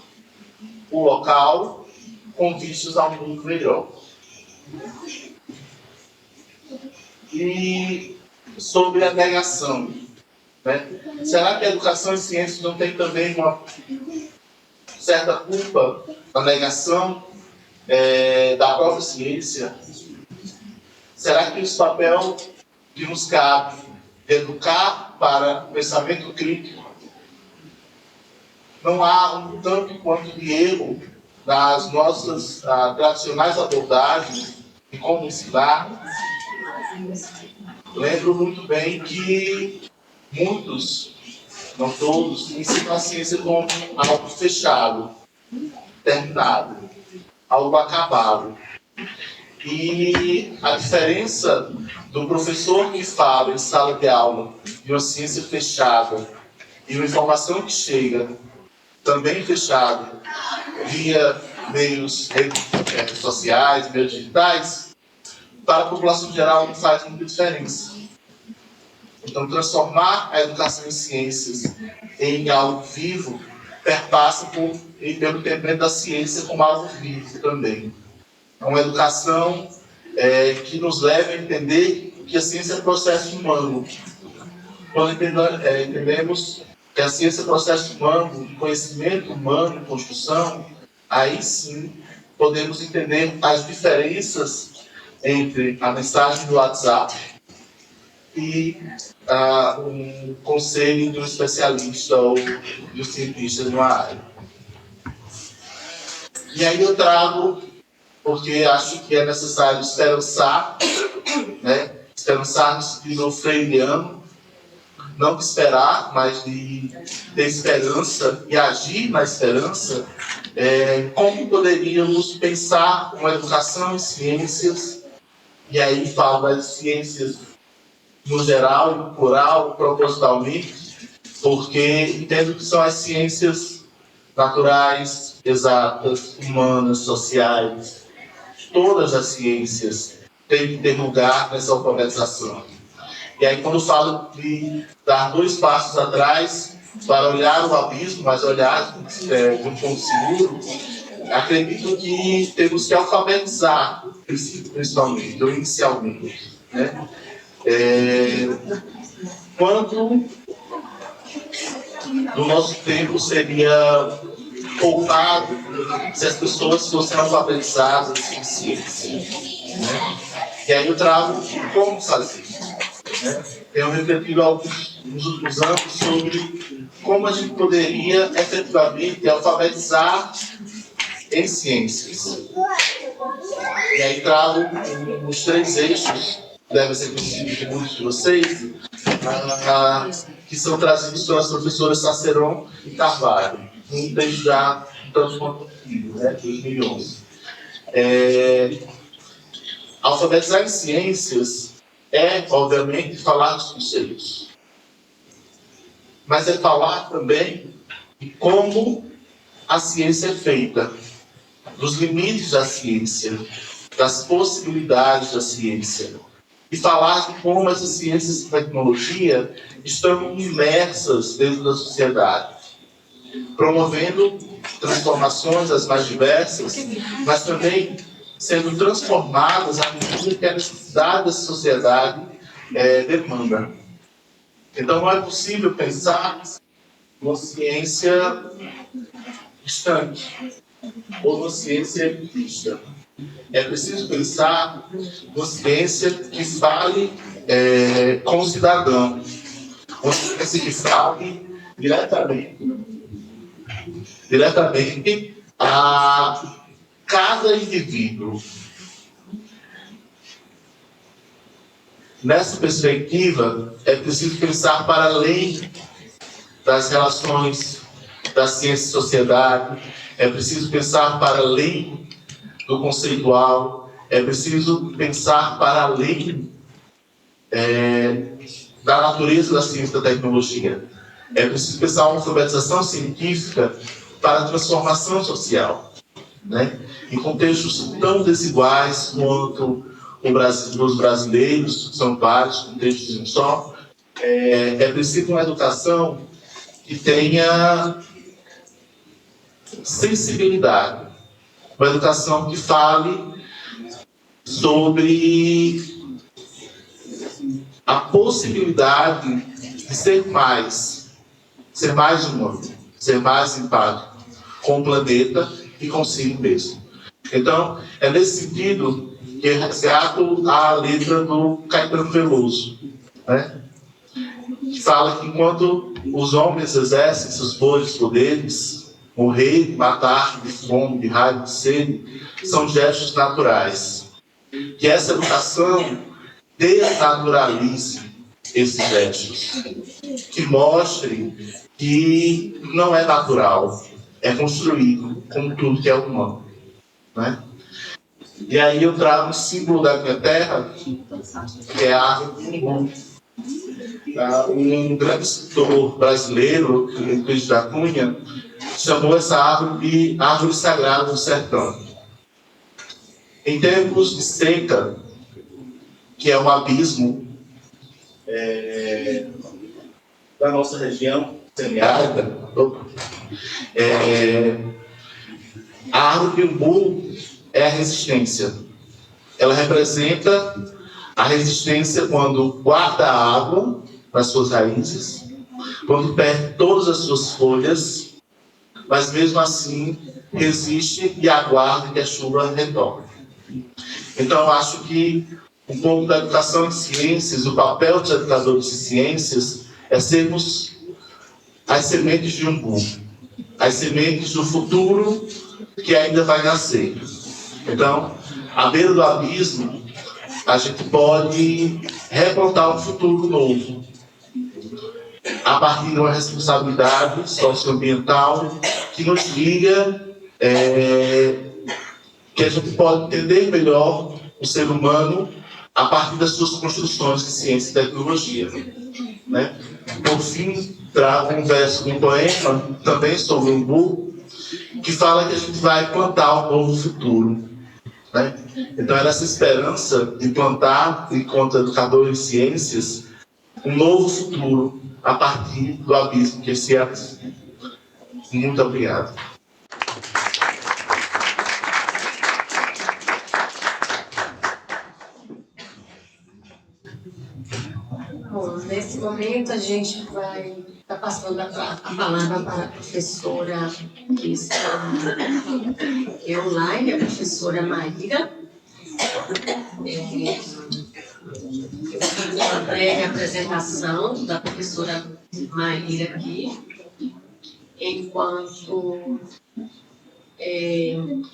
[SPEAKER 5] o local com vistas a um mundo melhor. E sobre a negação, né? Será que a educação em ciências não tem também uma certa culpa na negação da própria ciência? Será que esse papel que nos cabe de educar para o pensamento crítico, não há um tanto quanto de erro nas nossas tradicionais abordagens de como ensinar? Lembro muito bem que muitos, não todos, ensinam a ciência como algo fechado, terminado, algo acabado. E a diferença do professor que fala em sala de aula de uma ciência fechada e uma informação que chega também fechada via meios sociais, meios digitais, para a população geral não faz muita diferença. Então, transformar a educação em ciências em algo vivo perpassa pelo entendimento da ciência como algo vivo também. É uma educação que nos leva a entender que a ciência é processo humano. Quando entendemos que a ciência é processo humano, de conhecimento humano, construção, aí sim podemos entender as diferenças entre a mensagem do WhatsApp e um conselho de um especialista ou de um cientista de uma área. E aí eu trago, porque acho que é necessário esperançar, né? Esperançar no sentido freiriano, não de esperar, mas de ter esperança e agir na esperança. Como poderíamos pensar uma educação em ciências, e aí falo das ciências no geral e no plural, propositalmente, porque entendo que são as ciências naturais, exatas, humanas, sociais. Todas as ciências têm que ter lugar nessa alfabetização. E aí, quando eu falo de dar 2 passos atrás para olhar o abismo, mas olhar de um ponto seguro, acredito que temos que alfabetizar, principalmente, ou inicialmente, né? Quanto no nosso tempo seria poupado se as pessoas fossem alfabetizadas em ciência, né? E aí eu trago como fazer, né? Tenho refletido nos últimos anos sobre como a gente poderia efetivamente alfabetizar em ciências. E aí trago os 3 eixos que devem ser conhecidos de muitos de vocês, que são trazidos pelas professoras Saceron e Carvalho, desde já um tanto quanto possível, né, 2011. Alfabetizar em ciências obviamente, falar dos conceitos, mas é falar também de como a ciência é feita, dos limites da ciência, das possibilidades da ciência, e falar de como essas ciências e tecnologia estão imersas dentro da sociedade, promovendo transformações as mais diversas, mas também sendo transformadas à medida que a necessidade da sociedade demanda. Então, não é possível pensar uma ciência distante. ou numa ciência elitista. É preciso pensar numa ciência que fale com o cidadão, uma ciência que fale diretamente a cada indivíduo. Nessa perspectiva, é preciso pensar para além das relações da ciência e sociedade, é preciso pensar para além do conceitual, é preciso pensar para além da natureza da ciência e da tecnologia. É preciso pensar uma alfabetização científica para a transformação social, né? Em contextos tão desiguais quanto os brasileiros, são vários contextos em só, é preciso uma educação que tenha sensibilidade, uma educação que fale sobre a possibilidade de ser mais humano, ser mais empático com o planeta e consigo mesmo. Então, é nesse sentido que eu resgato a letra do Caetano Veloso, né? Que fala que enquanto os homens exercem seus poderes, morrer, matar de fome, de raiva, de sede, são gestos naturais. Que essa educação desnaturalize esses gestos, que mostre que não é natural, é construído, como tudo que é humano, né? E aí eu trago o símbolo da minha terra, que é a árvore do umbu. Um grande escritor brasileiro, Luiz da Cunha, chamou essa árvore de árvore sagrada do sertão. Em tempos de seca, que é um abismo da nossa região semiárida, a árvore do umbu é a resistência. Ela representa a resistência quando guarda a água nas suas raízes, quando perde todas as suas folhas, mas mesmo assim resiste e aguarda que a chuva retorne. Então eu acho que um pouco da educação em ciências, o papel dos educadores de ciências é sermos as sementes de umbu, as sementes do futuro que ainda vai nascer. Então, à beira do abismo, a gente pode replantar um futuro novo, a partir de uma responsabilidade socioambiental que nos liga, que a gente pode entender melhor o ser humano a partir das suas construções de ciência e tecnologia, né? Por fim, trago um verso de um poema, também sobre o umbu, que fala que a gente vai plantar um novo futuro, né? Então, era essa esperança de plantar, enquanto educador em ciências, um novo futuro a partir do abismo que esse é. Muito obrigado.
[SPEAKER 2] Bom, nesse momento a gente vai estar passando a palavra para a professora que está online, a professora Maíra. Eu vou breve apresentação da professora Maíra aqui, enquanto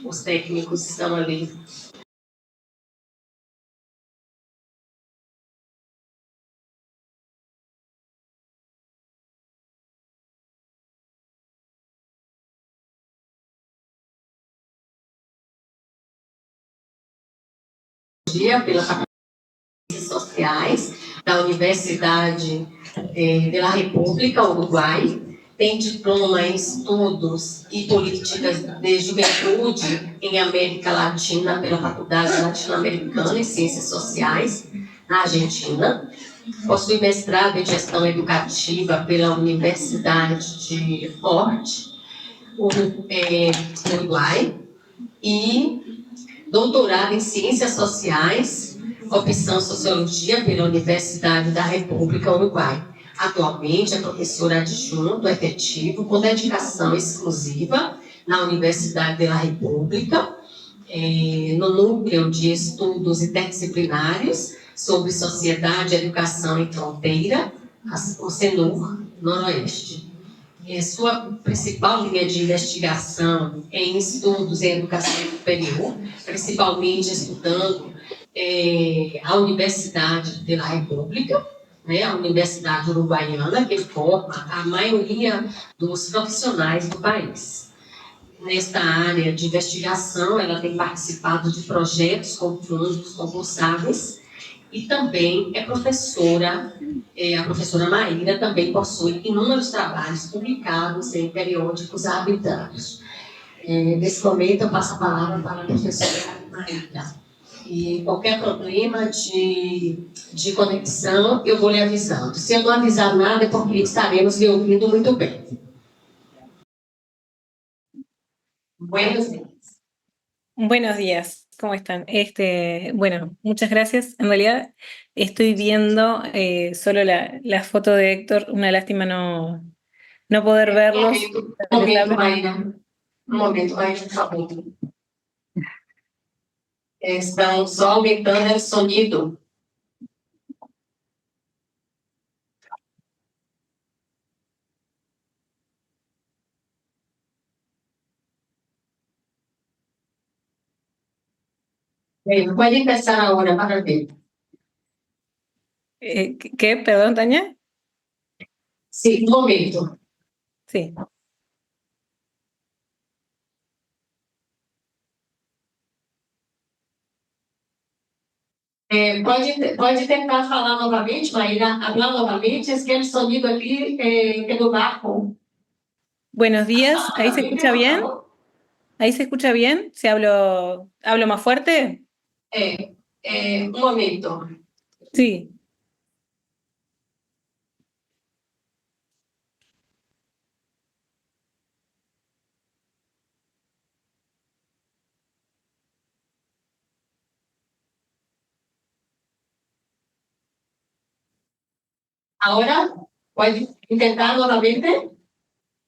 [SPEAKER 2] os técnicos estão ali. Pela Faculdade de Ciências Sociais da Universidade da República Uruguai, tem diploma em Estudos e Políticas de Juventude em América Latina pela Faculdade Latino-Americana em Ciências Sociais, na Argentina. Possui mestrado em Gestão Educativa pela Universidade de Forte, Uruguai, e doutorado em Ciências Sociais, opção Sociologia pela Universidade da República Uruguai. Atualmente é professora adjunto efetivo com dedicação exclusiva na Universidade da República, no núcleo de estudos interdisciplinares sobre sociedade, educação e fronteira, o CENUR Noroeste. Sua principal linha de investigação é em estudos em educação superior, principalmente estudando a Universidade da República, né, a Universidade Uruguaiana, que forma a maioria dos profissionais do país. Nesta área de investigação, ela tem participado de projetos com fundos concursáveis e também é professora, a professora Maíra também possui inúmeros trabalhos publicados em periódicos habilitados. Nesse momento, eu passo a palavra para a professora Maíra. E qualquer problema de conexão, eu vou lhe avisando. Se eu não avisar nada, é porque estaremos lhe ouvindo muito bem. Buenos días.
[SPEAKER 6] Buenos días, ¿cómo están? Bueno, muchas gracias. En realidad estoy viendo solo la foto de Héctor. Una lástima no poder verlos.
[SPEAKER 2] Momento, Maíra. Um momento, Maíra, por favor. Estão só aumentando o sonido. Pode empezar agora para ver.
[SPEAKER 6] ¿Qué? Perdón, Tania.
[SPEAKER 2] Sim, um momento.
[SPEAKER 6] Sí.
[SPEAKER 2] Pode tentar falar novamente, Maíra, hablar novamente, es que el sonido aquí quedó bajo.
[SPEAKER 6] Buenos días, ¿ahí se escucha bien? ¿Ahí se escucha bien? ¿Si hablo más fuerte?
[SPEAKER 2] Um momento.
[SPEAKER 6] Sí.
[SPEAKER 2] Ahora, pode tentar novamente?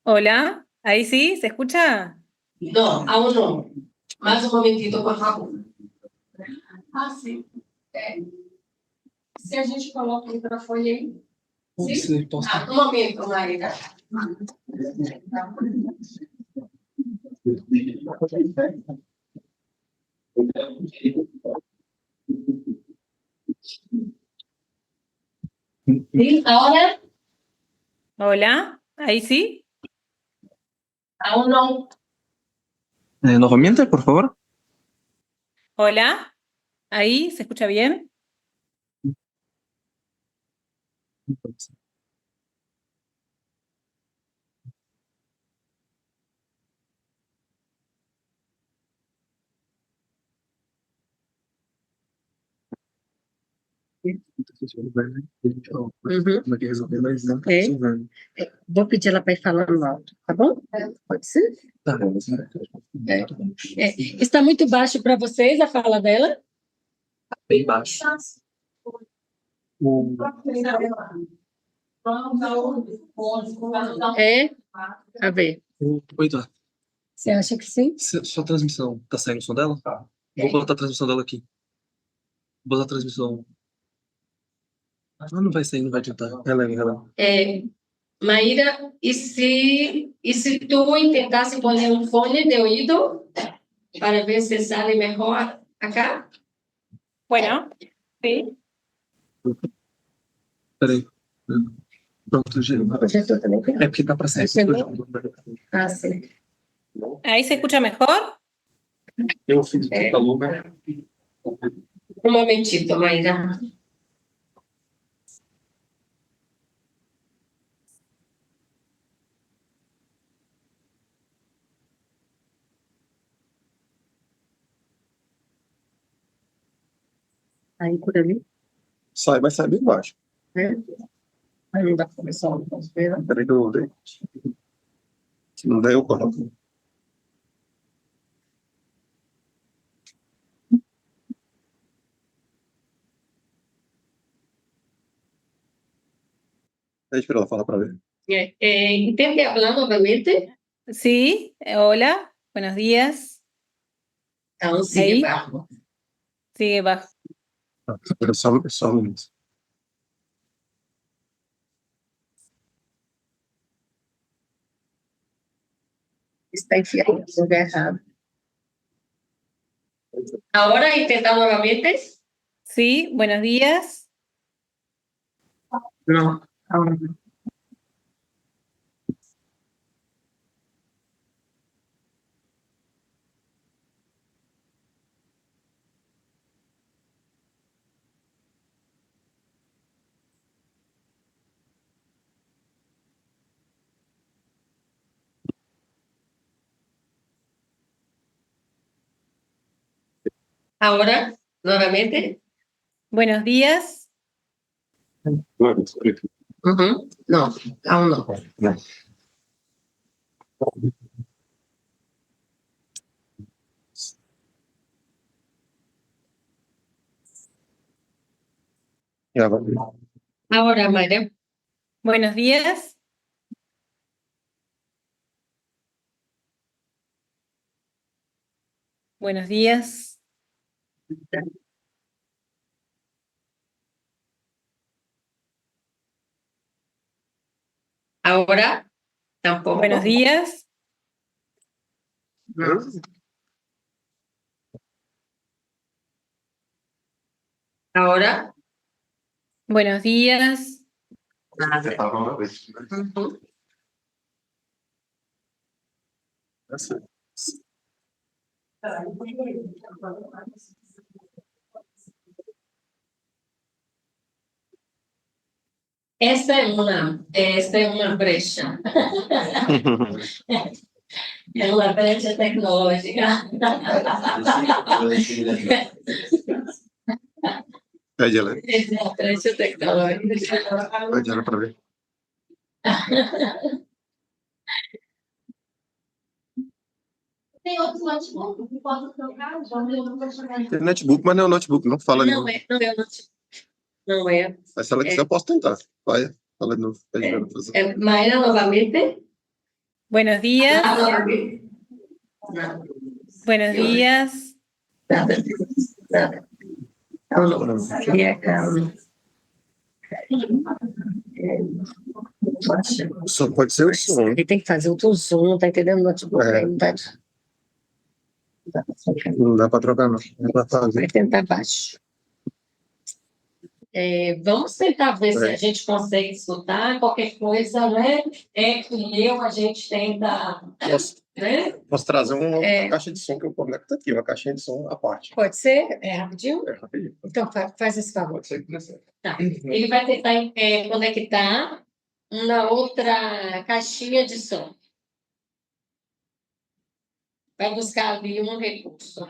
[SPEAKER 6] Hola, ¿ahí sí? ¿Se escucha?
[SPEAKER 2] Não, aún não. Mais um momentito, por favor. Sim. Se a gente coloca o microfone aí. Sim? Um momento, Maíra. Sim, agora?
[SPEAKER 6] Hola, ¿ahí sí?
[SPEAKER 2] Aún não.
[SPEAKER 1] Nuevamente, por favor.
[SPEAKER 6] Hola, ¿ahí se escucha bien?
[SPEAKER 2] Vou pedir ela para ir falando alto, tá bom? Pode ser?
[SPEAKER 1] Tá.
[SPEAKER 2] Está muito baixo para vocês a fala dela?
[SPEAKER 1] Bem baixo.
[SPEAKER 2] A ver.
[SPEAKER 1] Oi, Eduardo.
[SPEAKER 2] Você acha que sim?
[SPEAKER 1] Sua transmissão tá saindo o som dela? Vou botar a transmissão dela aqui. Vou botar a transmissão. Não vai sair, não vai adiantar. Releva.
[SPEAKER 2] Maíra, e se tu tentasse poner um fone de ouvido para ver se sale melhor acá?
[SPEAKER 6] Bueno, sí.
[SPEAKER 1] Peraí. Pronto, gente.
[SPEAKER 2] Projetor também tem?
[SPEAKER 1] É porque dá pra sair.
[SPEAKER 2] Ah, sim.
[SPEAKER 6] ¿Ahí se escucha mejor?
[SPEAKER 1] Eu fiz o que falou, né?
[SPEAKER 2] Um momentito, Maíra. Aí por ali?
[SPEAKER 1] Vai sair bem baixo.
[SPEAKER 2] Aí não dá para começar a ver.
[SPEAKER 1] Peraí que eu voltei. Se não der, eu coloco. Deixa ela falar para ver.
[SPEAKER 2] Intente falar novamente.
[SPEAKER 6] Sí, hola, buenos días.
[SPEAKER 2] Então, siga
[SPEAKER 6] Aí.
[SPEAKER 2] bajo.
[SPEAKER 6] Sigue bajo.
[SPEAKER 1] Pero só um minuto.
[SPEAKER 2] Está enfiado no lugar errado. Ahora intentar nuevamente.
[SPEAKER 6] Sí, buenos días.
[SPEAKER 2] No, ahora no. Ahora, nuevamente.
[SPEAKER 6] Buenos días.
[SPEAKER 2] Uhum. No, aún no.
[SPEAKER 1] Já vai.
[SPEAKER 2] Ahora, Mayra.
[SPEAKER 6] Buenos días. Buenos días.
[SPEAKER 2] Ahora, tampoco.
[SPEAKER 6] Buenos días.
[SPEAKER 2] No. Ahora.
[SPEAKER 6] Buenos días.
[SPEAKER 2] Nada. Uhum. Esta é uma brecha. É uma brecha tecnológica.
[SPEAKER 1] Pede ela.
[SPEAKER 2] É uma brecha tecnológica.
[SPEAKER 1] Pede ela pra ver.
[SPEAKER 2] Tem outros notebooks que posso trocar?
[SPEAKER 1] Tem notebook, mas não é o notebook, não fala de
[SPEAKER 2] Não
[SPEAKER 1] novo.
[SPEAKER 2] é, não é o notebook. Não é.
[SPEAKER 1] Mas se ela quiser, eu posso tentar. Vai, fala de novo. Pede pra ela fazer.
[SPEAKER 2] É Mayra novamente.
[SPEAKER 6] Buenos días.
[SPEAKER 2] Novamente. Nada.
[SPEAKER 6] Buenos días.
[SPEAKER 2] Nada. Nada. Calma. Queria calma.
[SPEAKER 1] Só pode ser o som.
[SPEAKER 2] Ele tem que fazer outro zoom, tá entendendo? Notebook
[SPEAKER 1] É.
[SPEAKER 2] aí, não tá.
[SPEAKER 1] Não dá pra trocar, não. Não dá pra fazer.
[SPEAKER 2] Vai tentar baixo. Vamos tentar ver se a gente consegue escutar qualquer coisa, né? A gente tenta,
[SPEAKER 1] Posso,
[SPEAKER 2] né?
[SPEAKER 1] posso trazer uma
[SPEAKER 2] É.
[SPEAKER 1] caixa de som que eu conecto aqui, uma caixinha de som à parte.
[SPEAKER 2] Pode ser? É rapidinho?
[SPEAKER 1] É rapidinho.
[SPEAKER 2] Então, faz esse favor.
[SPEAKER 1] Pode ser que dê certo.
[SPEAKER 2] Tá. Ele vai tentar conectar uma outra caixinha de som. Vai buscar ali um recurso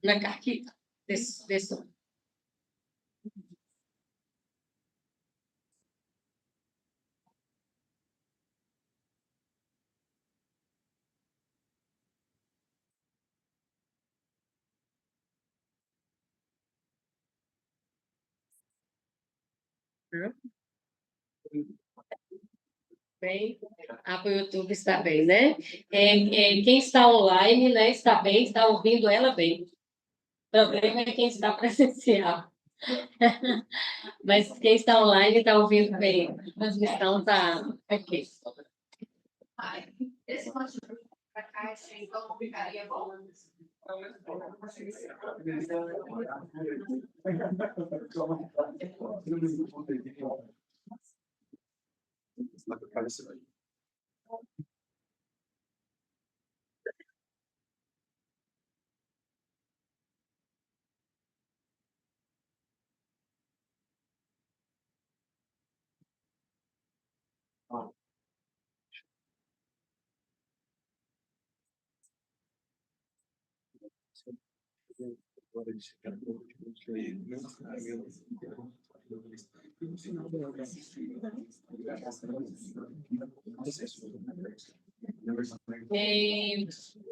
[SPEAKER 2] na caixinha desse som. Bem, para o YouTube está bem, né? Quem está online, né, está bem, está ouvindo ela bem. O problema é quem está presencial. Mas quem está online está ouvindo bem. A transmissão está aqui. Esse notebook para cá, então ficaria bom.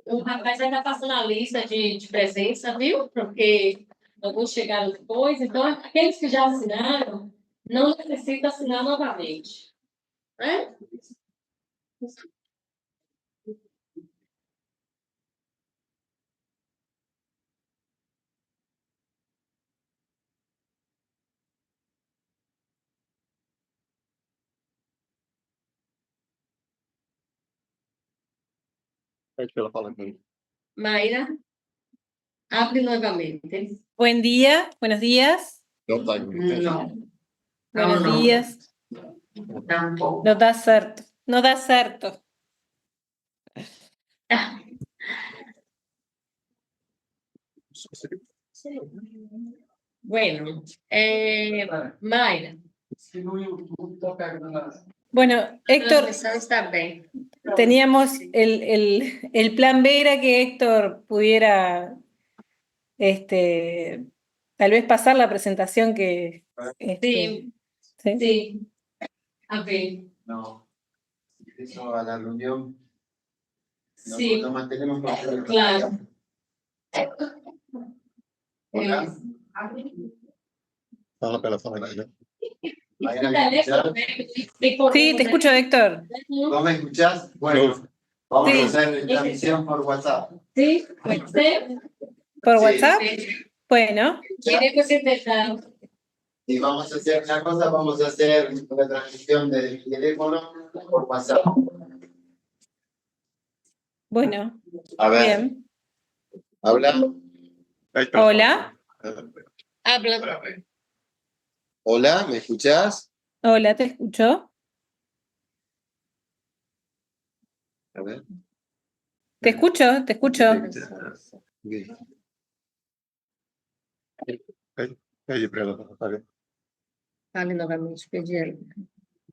[SPEAKER 2] O rapaz ainda passando a lista de presença, viu? Porque alguns chegaram depois, então aqueles que já assinaram não necessitam assinar novamente. Né?
[SPEAKER 1] Pede pela fala comigo.
[SPEAKER 2] Mayra, abre novamente.
[SPEAKER 6] Buen día, buenos días,
[SPEAKER 1] Não tá em
[SPEAKER 2] Não.
[SPEAKER 6] buenos
[SPEAKER 2] não.
[SPEAKER 6] días.
[SPEAKER 2] Tampouco.
[SPEAKER 6] No dá certo, no dá certo.
[SPEAKER 2] Ah, bueno, Mayra.
[SPEAKER 6] Bueno,
[SPEAKER 2] A
[SPEAKER 6] Héctor,
[SPEAKER 2] transmissão está bem.
[SPEAKER 6] teníamos el plan B era que Héctor pudiera tal vez pasar la presentación que
[SPEAKER 2] Sim,
[SPEAKER 6] ¿sí?
[SPEAKER 2] sim. A ver.
[SPEAKER 4] No. Eso a la reunión.
[SPEAKER 2] Sí,
[SPEAKER 4] Nos mantenemos con
[SPEAKER 2] claro.
[SPEAKER 4] Hola.
[SPEAKER 1] Fala pela fala comigo.
[SPEAKER 6] Sí, te escucho, Héctor.
[SPEAKER 4] ¿Vos me escuchás? Bueno, vamos
[SPEAKER 6] Sí.
[SPEAKER 4] a hacer transmisión por WhatsApp.
[SPEAKER 2] Sí, pode ser.
[SPEAKER 6] ¿Por
[SPEAKER 4] Sí.
[SPEAKER 6] WhatsApp? Bueno,
[SPEAKER 2] Queria que você deixasse.
[SPEAKER 4] Y vamos a hacer una cosa, vamos a hacer una transmisión del teléfono por WhatsApp.
[SPEAKER 6] bueno,
[SPEAKER 4] A ver,
[SPEAKER 6] bien.
[SPEAKER 4] habla.
[SPEAKER 1] Pede pela
[SPEAKER 6] Hola.
[SPEAKER 1] fala.
[SPEAKER 2] Habla.
[SPEAKER 4] Hola, ¿me escuchás?
[SPEAKER 6] Hola, ¿te escucho?
[SPEAKER 4] A ver.
[SPEAKER 6] Te escucho, te escucho.
[SPEAKER 1] Pede pela fala.
[SPEAKER 2] Fale novamente, pedi.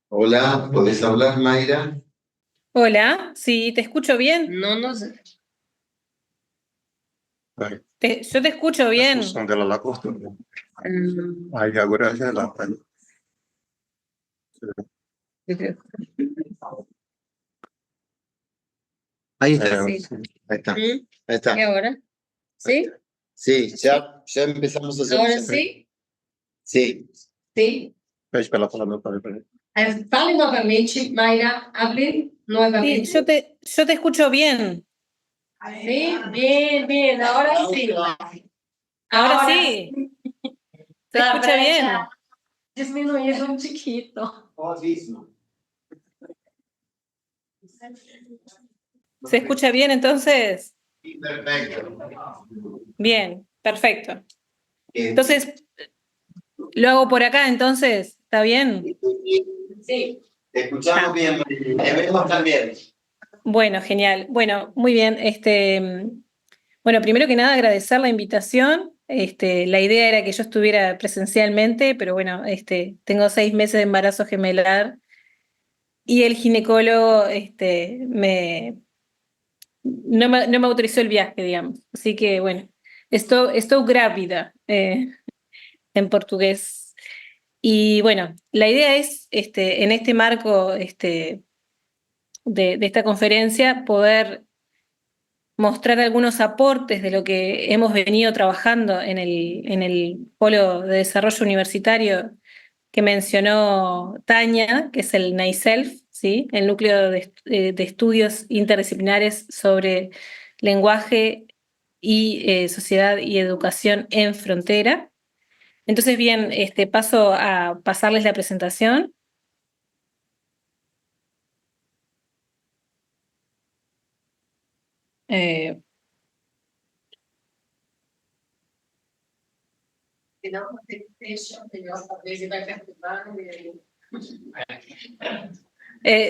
[SPEAKER 4] Hola, ¿podés hablar, Mayra?
[SPEAKER 6] Hola, sí, te escucho bien.
[SPEAKER 2] Não nos.
[SPEAKER 1] Vai.
[SPEAKER 6] Yo te escucho
[SPEAKER 1] A
[SPEAKER 6] bien.
[SPEAKER 1] função dela lá cortou. Aí agora já lá.
[SPEAKER 4] Ahí está.
[SPEAKER 2] Sí.
[SPEAKER 4] Ahí está. Ahí está.
[SPEAKER 2] E agora? Sim?
[SPEAKER 4] Sí, ya empezamos a hacer.
[SPEAKER 2] Agora sim?
[SPEAKER 4] Sí.
[SPEAKER 2] Sim.
[SPEAKER 1] Pede pela fala meu pai. Peraí.
[SPEAKER 2] Fale novamente, Mayra. Abre
[SPEAKER 6] Sí,
[SPEAKER 2] novamente.
[SPEAKER 6] yo te escucho bien.
[SPEAKER 2] Sí, bien, bien. Ahora sí.
[SPEAKER 6] Ahora sí. Se
[SPEAKER 2] La
[SPEAKER 6] escucha bien.
[SPEAKER 2] brecha disminuiu um chiquito.
[SPEAKER 6] ¿Se escucha bien entonces?
[SPEAKER 4] Sí, perfecto.
[SPEAKER 6] Bien, perfecto. Entonces, lo hago por acá, entonces, ¿está bien?
[SPEAKER 2] Sí.
[SPEAKER 4] Te escuchamos bien, te vemos también.
[SPEAKER 6] Bueno, genial. Bueno, muy bien. Bueno, primero que nada, agradecer la invitación. La idea era que yo estuviera presencialmente, pero bueno, tengo 6 meses de embarazo gemelar y el ginecólogo no me autorizó el viaje, digamos. Así que bueno, estou grávida en portugués. Y bueno, la idea es, en este marco de esta conferencia, poder mostrar algunos aportes de lo que hemos venido trabajando en el Polo de Desarrollo Universitario que mencionó Tania, que es el NAICELF, ¿sí? El Núcleo de Estudios Interdisciplinares sobre Lenguaje y Sociedad y Educación en Frontera. Entonces, bien, paso a pasarles la presentación. Eh,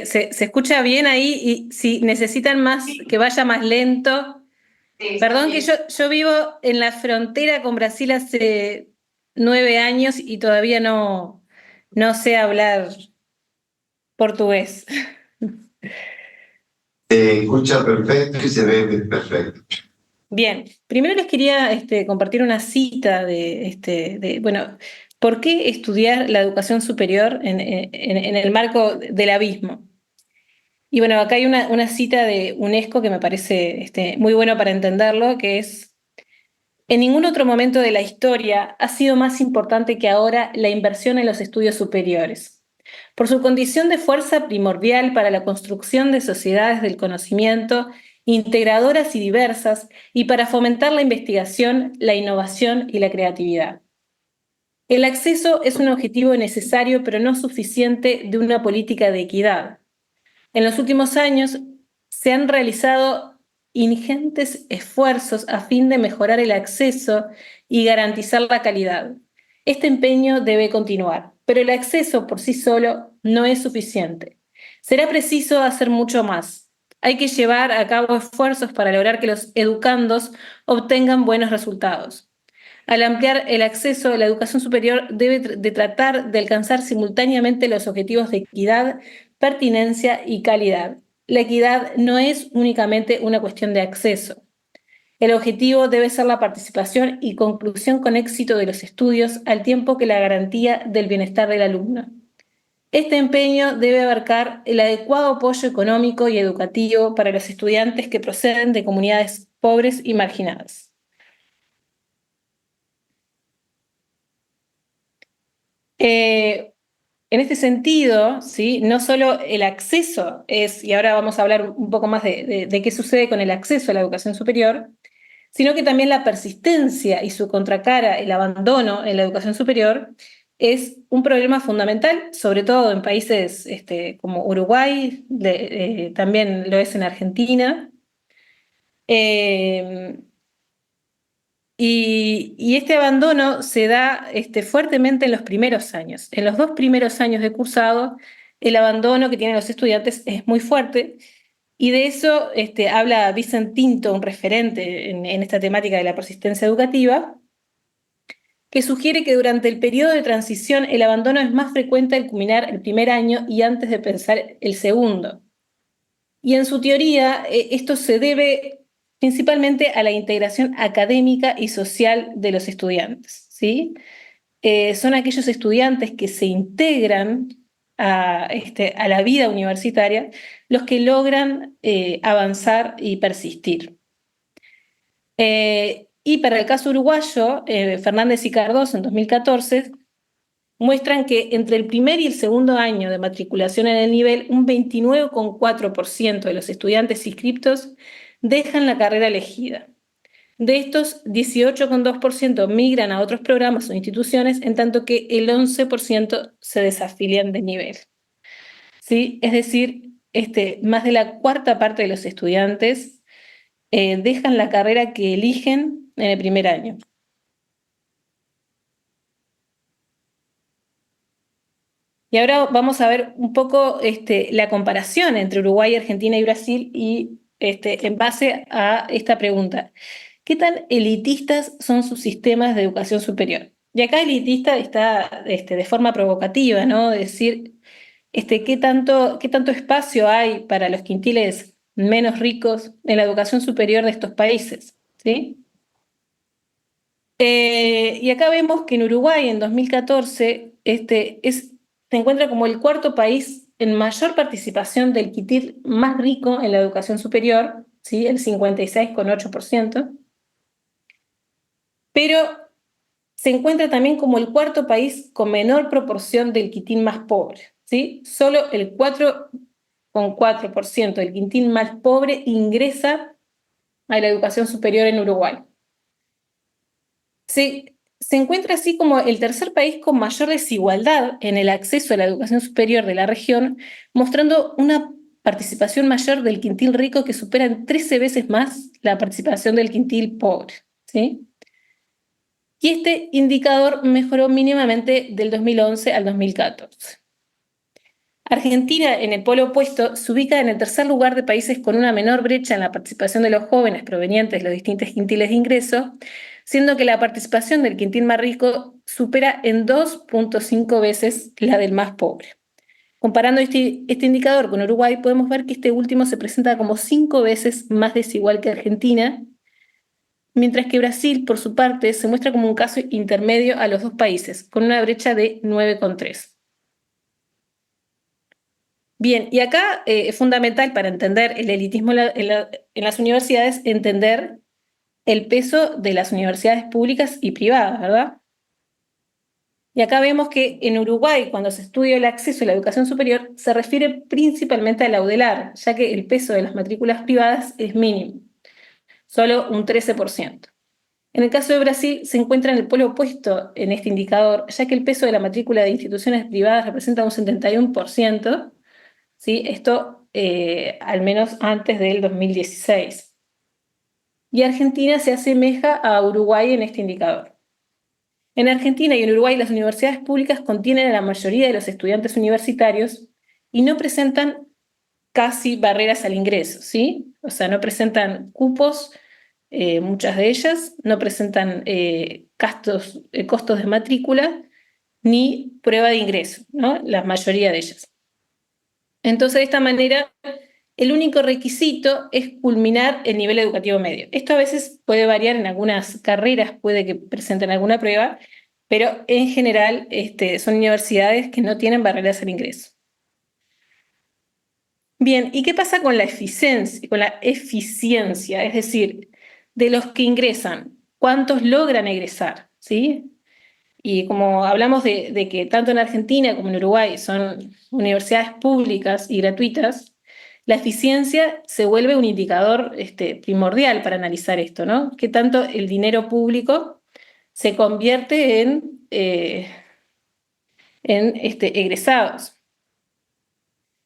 [SPEAKER 6] ¿se escucha bien ahí? Y si necesitan más, que vaya más lento. Perdón que yo vivo en la frontera con Brasil hace 9 años y todavía no sé hablar portugués.
[SPEAKER 4] Se escucha perfecto y se ve perfecto.
[SPEAKER 6] Bien, primero les quería compartir una cita bueno, ¿por qué estudiar la educación superior en el marco del abismo? Y bueno, acá hay una cita de UNESCO que me parece muy bueno para entenderlo, que es: en ningún otro momento de la historia ha sido más importante que ahora la inversión en los estudios superiores, por su condición de fuerza primordial para la construcción de sociedades del conocimiento integradoras y diversas y para fomentar la investigación, la innovación y la creatividad. El acceso es un objetivo necesario pero no suficiente de una política de equidad. En los últimos años se han realizado ingentes esfuerzos a fin de mejorar el acceso y garantizar la calidad. Este empeño debe continuar, pero el acceso por sí solo no es suficiente. Será preciso hacer mucho más. Hay que llevar a cabo esfuerzos para lograr que los educandos obtengan buenos resultados. Al ampliar el acceso a la educación superior, debe de tratar de alcanzar simultáneamente los objetivos de equidad, pertinencia y calidad. La equidad no es únicamente una cuestión de acceso. El objetivo debe ser la participación y conclusión con éxito de los estudios, al tiempo que la garantía del bienestar del alumno. Este empeño debe abarcar el adecuado apoyo económico y educativo para los estudiantes que proceden de comunidades pobres y marginadas. En este sentido, ¿sí? No solo el acceso es, y ahora vamos a hablar un poco más de qué sucede con el acceso a la educación superior, sino que también la persistencia y su contracara, el abandono en la educación superior, es un problema fundamental, sobre todo en países como Uruguay, también lo es en Argentina. Y este abandono se da fuertemente en los primeros años. En los 2 primeros años de cursado, el abandono que tienen los estudiantes es muy fuerte, y de eso habla Vicent Tinto, un referente en esta temática de la persistencia educativa, que sugiere que durante el periodo de transición el abandono es más frecuente al culminar el primer año y antes de pensar el segundo. Y en su teoría, esto se debe principalmente a la integración académica y social de los estudiantes, ¿sí? Son aquellos estudiantes que se integran a la vida universitaria los que logran avanzar y persistir. Y para el caso uruguayo, Fernández y Cardoso en 2014 muestran que entre el primer y el segundo año de matriculación en el nivel, un 29,4% de los estudiantes inscriptos dejan la carrera elegida. De estos, 18,2% migran a otros programas o instituciones, en tanto que el 11% se desafilian de nivel. ¿Sí? Es decir, más de la cuarta parte de los estudiantes dejan la carrera que eligen en el primer año. Y ahora vamos a ver un poco la comparación entre Uruguay, Argentina y Brasil, y en base a esta pregunta: ¿qué tan elitistas son sus sistemas de educación superior? Y acá elitista está de forma provocativa, ¿no? Es decir, ¿qué tanto espacio hay para los quintiles menos ricos en la educación superior de estos países? ¿Sí? Y acá vemos que en Uruguay, en 2014, se encuentra como el cuarto país en mayor participación del quintil más rico en la educación superior, ¿sí? El 56,8%, pero se encuentra también como el cuarto país con menor proporción del quintil más pobre, ¿sí? Solo el 4,4% del quintil más pobre ingresa a la educación superior en Uruguay. Se encuentra así como el tercer país con mayor desigualdad en el acceso a la educación superior de la región, mostrando una participación mayor del quintil rico que supera en 13 veces más la participación del quintil pobre, ¿sí? Y este indicador mejoró mínimamente del 2011 al 2014. Argentina, en el polo opuesto, se ubica en el tercer lugar de países con una menor brecha en la participación de los jóvenes provenientes de los distintos quintiles de ingreso, siendo que la participación del quintil más rico supera en 2,5 veces la del más pobre. Comparando este indicador con Uruguay, podemos ver que este último se presenta como 5 veces más desigual que Argentina, mientras que Brasil, por su parte, se muestra como un caso intermedio a los dos países, con una brecha de 9,3. Bien, y acá es fundamental para entender el elitismo en las universidades, entender el peso de las universidades públicas y privadas, ¿verdad? Y acá vemos que en Uruguay, cuando se estudia el acceso a la educación superior, se refiere principalmente a la UDELAR, ya que el peso de las matrículas privadas es mínimo, solo un 13%. En el caso de Brasil, se encuentra en el polo opuesto en este indicador, ya que el peso de la matrícula de instituciones privadas representa un 71%, ¿sí? Esto al menos antes del 2016. y Argentina se asemeja a Uruguay en este indicador. En Argentina y en Uruguay las universidades públicas contienen a la mayoría de los estudiantes universitarios y no presentan casi barreras al ingreso, ¿sí? O sea, no presentan cupos, muchas de ellas, no presentan costos de matrícula ni prueba de ingreso, ¿no? La mayoría de ellas. Entonces, de esta manera, el único requisito es culminar el nivel educativo medio. Esto a veces puede variar en algunas carreras, puede que presenten alguna prueba, pero en general son universidades que no tienen barreras al ingreso. Bien, ¿y qué pasa con la eficiencia? Con la eficiencia, es decir, de los que ingresan, ¿cuántos logran egresar? ¿Sí? Y como hablamos de que tanto en Argentina como en Uruguay son universidades públicas y gratuitas, la eficiencia se vuelve un indicador primordial para analizar esto, ¿no? ¿Qué tanto el dinero público se convierte en egresados?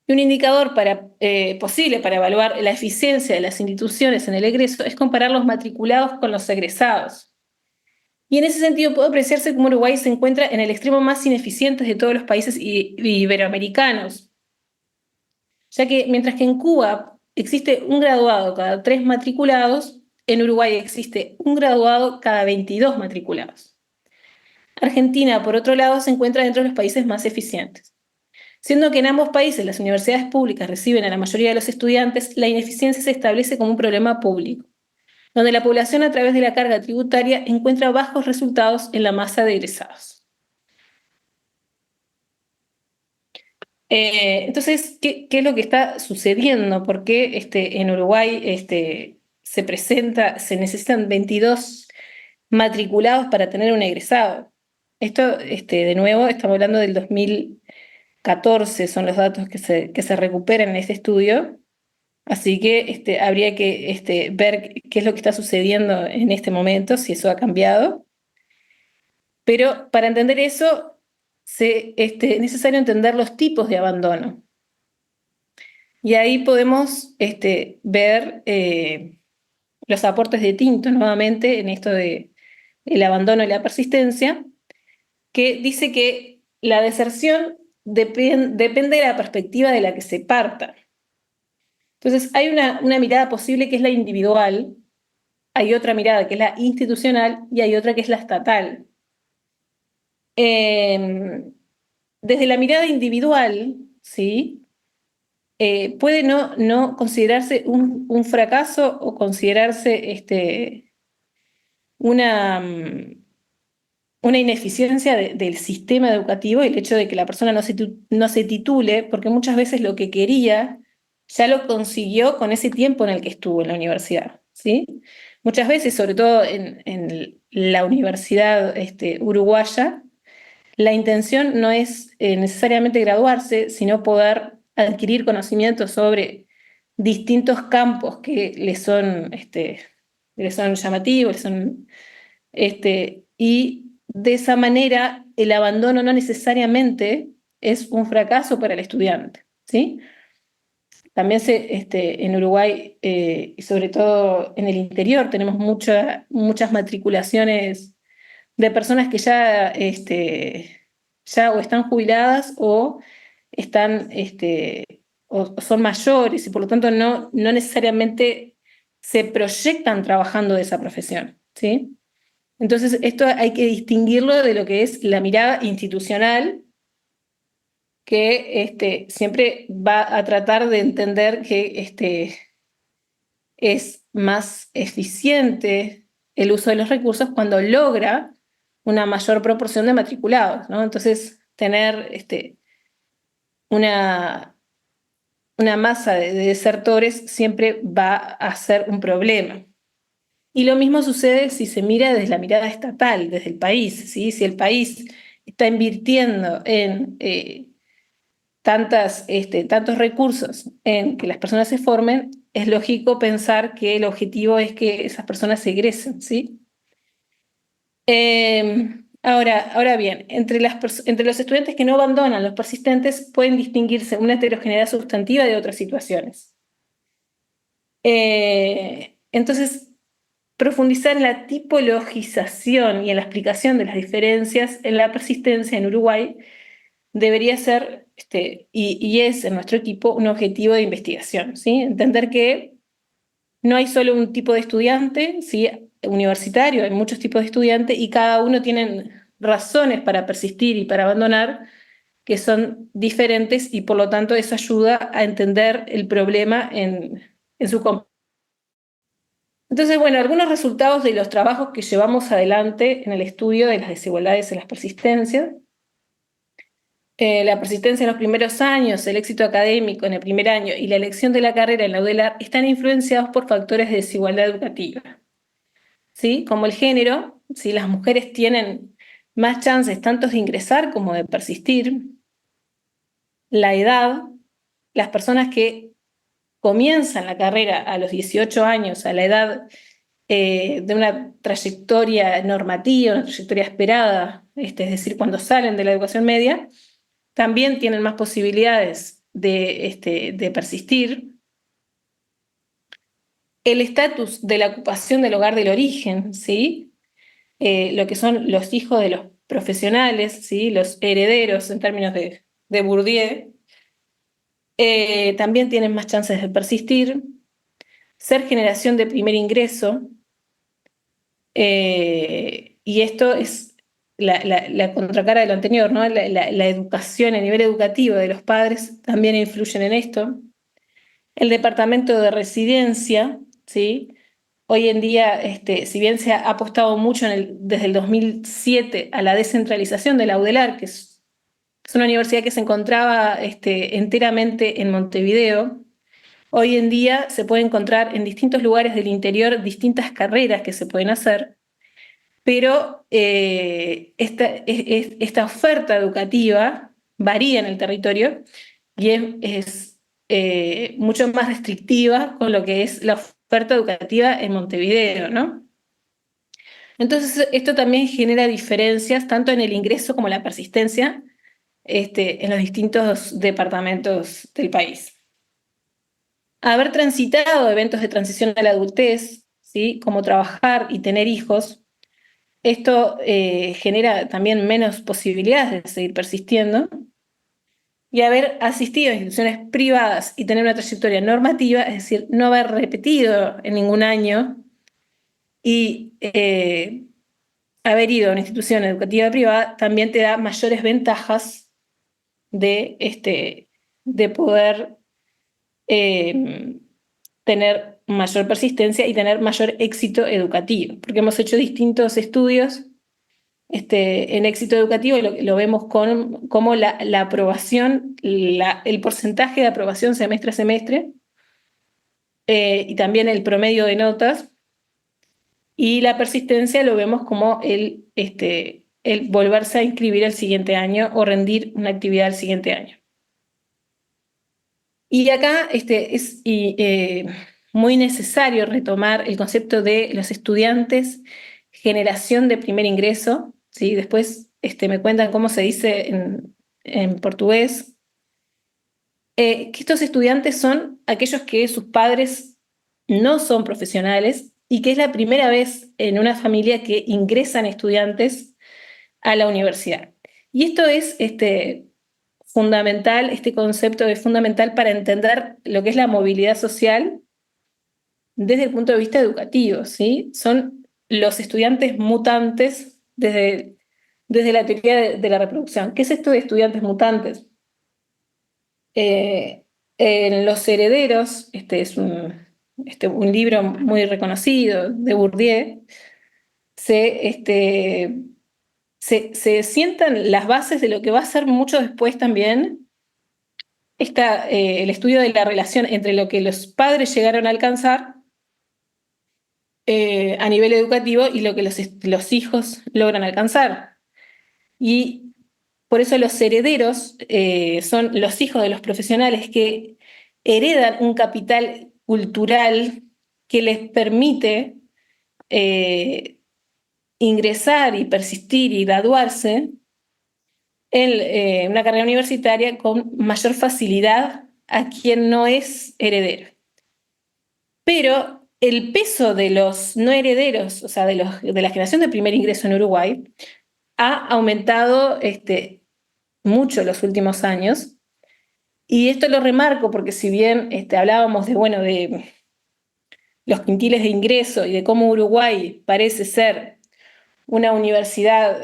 [SPEAKER 6] Y un indicador posible para evaluar la eficiencia de las instituciones en el egreso es comparar los matriculados con los egresados. Y en ese sentido puede apreciarse cómo Uruguay se encuentra en el extremo más ineficiente de todos los países iberoamericanos, ya que mientras que en Cuba existe un graduado cada 3 matriculados, en Uruguay existe un graduado cada 22 matriculados. Argentina, por otro lado, se encuentra dentro de los países más eficientes. Siendo que en ambos países las universidades públicas reciben a la mayoría de los estudiantes, la ineficiencia se establece como un problema público, donde la población a través de la carga tributaria encuentra bajos resultados en la masa de egresados. Entonces, ¿qué es lo que está sucediendo? ¿Por qué en Uruguay se necesitan 22 matriculados para tener un egresado? Esto, de nuevo, estamos hablando del 2014, son los datos que se recuperan en este estudio. Así que habría que ver qué es lo que está sucediendo en este momento, si eso ha cambiado. Pero para entender eso, es necesario entender los tipos de abandono. Y ahí podemos ver los aportes de Tinto nuevamente en esto de el abandono y la persistencia, que dice que la deserción depende de la perspectiva de la que se parta. Entonces, hay una mirada posible que es la individual, hay otra mirada que es la institucional y hay otra que es la estatal. Desde la mirada individual, ¿sí? Puede no considerarse un fracaso o considerarse una ineficiencia del sistema educativo, el hecho de que la persona no se titule, porque muchas veces lo que quería ya lo consiguió con ese tiempo en el que estuvo en la universidad, ¿sí? Muchas veces, sobre todo en la universidad uruguaya, la intención no es necesariamente graduarse, sino poder adquirir conocimientos sobre distintos campos que les son llamativos, y de esa manera el abandono no necesariamente es un fracaso para el estudiante, ¿sí? También en Uruguay, y sobre todo en el interior, tenemos muchas matriculaciones de personas que ya o están jubiladas o o son mayores y por lo tanto no necesariamente se proyectan trabajando de esa profesión, ¿sí? Entonces esto hay que distinguirlo de lo que es la mirada institucional, que siempre va a tratar de entender que es más eficiente el uso de los recursos cuando logra una mayor proporción de matriculados, ¿no? Entonces, tener una masa de desertores siempre va a ser un problema. Y lo mismo sucede si se mira desde la mirada estatal, desde el país, ¿sí? Si el país está invirtiendo en tantos recursos en que las personas se formen, es lógico pensar que el objetivo es que esas personas se egresen, ¿sí? Ahora bien, entre los estudiantes que no abandonan, los persistentes, pueden distinguirse una heterogeneidad sustantiva de otras situaciones. Entonces, profundizar en la tipologización y en la explicación de las diferencias en la persistencia en Uruguay debería ser, y es en nuestro equipo, un objetivo de investigación, ¿sí? Entender que no hay solo un tipo de estudiante, ¿sí? Universitario, hay muchos tipos de estudiantes y cada uno tiene razones para persistir y para abandonar que son diferentes y por lo tanto eso ayuda a entender el problema en su complejidad. Entonces, bueno, algunos resultados de los trabajos que llevamos adelante en el estudio de las desigualdades en las persistencias. La persistencia en los primeros años, el éxito académico en el primer año y la elección de la carrera en la UDELAR están influenciados por factores de desigualdad educativa, ¿sí? Como el género, ¿sí? Las mujeres tienen más chances tanto de ingresar como de persistir. La edad, las personas que comienzan la carrera a los 18 años, a la edad de una trayectoria normativa, una trayectoria esperada, es decir, cuando salen de la educación media, también tienen más posibilidades de persistir. El estatus de la ocupación del hogar del origen, ¿sí? Lo que son los hijos de los profesionales, ¿sí? Los herederos en términos de Bourdieu, también tienen más chances de persistir. Ser generación de primer ingreso, y esto es la contracara de lo anterior, ¿no? La educación, el nivel educativo de los padres también influyen en esto. El departamento de residencia, ¿sí? Hoy en día, si bien se ha apostado mucho desde el 2007 a la descentralización de la UDELAR, que es una universidad que se encontraba enteramente en Montevideo, hoy en día se puede encontrar en distintos lugares del interior distintas carreras que se pueden hacer, pero esta oferta educativa varía en el territorio y es mucho más restrictiva con lo que es la oferta educativa en Montevideo, ¿no? Entonces, esto también genera diferencias tanto en el ingreso como en la persistencia en los distintos departamentos del país. Haber transitado eventos de transición a la adultez, ¿sí? Como trabajar y tener hijos, esto genera también menos posibilidades de seguir persistiendo. Y haber asistido a instituciones privadas y tener una trayectoria normativa, es decir, no haber repetido en ningún año y haber ido a una institución educativa privada, también te da mayores ventajas de poder tener mayor persistencia y tener mayor éxito educativo, porque hemos hecho distintos estudios en éxito educativo y lo vemos como la aprobación, el porcentaje de aprobación semestre a semestre y también el promedio de notas, y la persistencia lo vemos como el volverse a inscribir el siguiente año o rendir una actividad el siguiente año. Y acá es muy necesario retomar el concepto de los estudiantes generación de primer ingreso, ¿sí? Después me cuentan cómo se dice en portugués, que estos estudiantes son aquellos que sus padres no son profesionales y que es la primera vez en una familia que ingresan estudiantes a la universidad. Y esto es fundamental, este concepto es fundamental para entender lo que es la movilidad social desde el punto de vista educativo, ¿sí? Son los estudiantes mutantes desde la teoría de la reproducción. ¿Qué es esto de estudiantes mutantes? En Los herederos, es un libro muy reconocido de Bourdieu, se sientan las bases de lo que va a ser mucho después también el estudio de la relación entre lo que los padres llegaron a alcanzar a nivel educativo y lo que los hijos logran alcanzar. Y por eso los herederos son los hijos de los profesionales que heredan un capital cultural que les permite ingresar y persistir y graduarse en una carrera universitaria con mayor facilidad a quien no es heredero. Pero el peso de los no herederos, o sea, de la generación de primer ingreso en Uruguay, ha aumentado mucho los últimos años. Y esto lo remarco porque si bien hablábamos de, bueno, de los quintiles de ingreso y de cómo Uruguay parece ser una universidad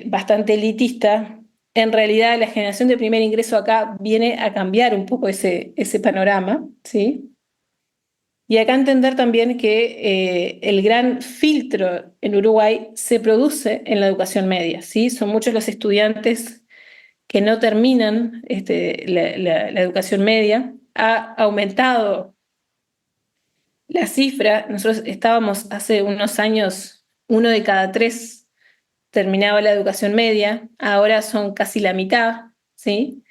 [SPEAKER 6] bastante elitista, en realidad la generación de primer ingreso acá viene a cambiar un poco ese panorama, ¿sí? Y acá entender también que el gran filtro en Uruguay se produce en la educación media, ¿sí? Son muchos los estudiantes que no terminan la educación media. Ha aumentado la cifra. Nosotros estábamos hace unos años, 1 de cada 3 terminaba la educación media, ahora son casi la mitad, ¿sí?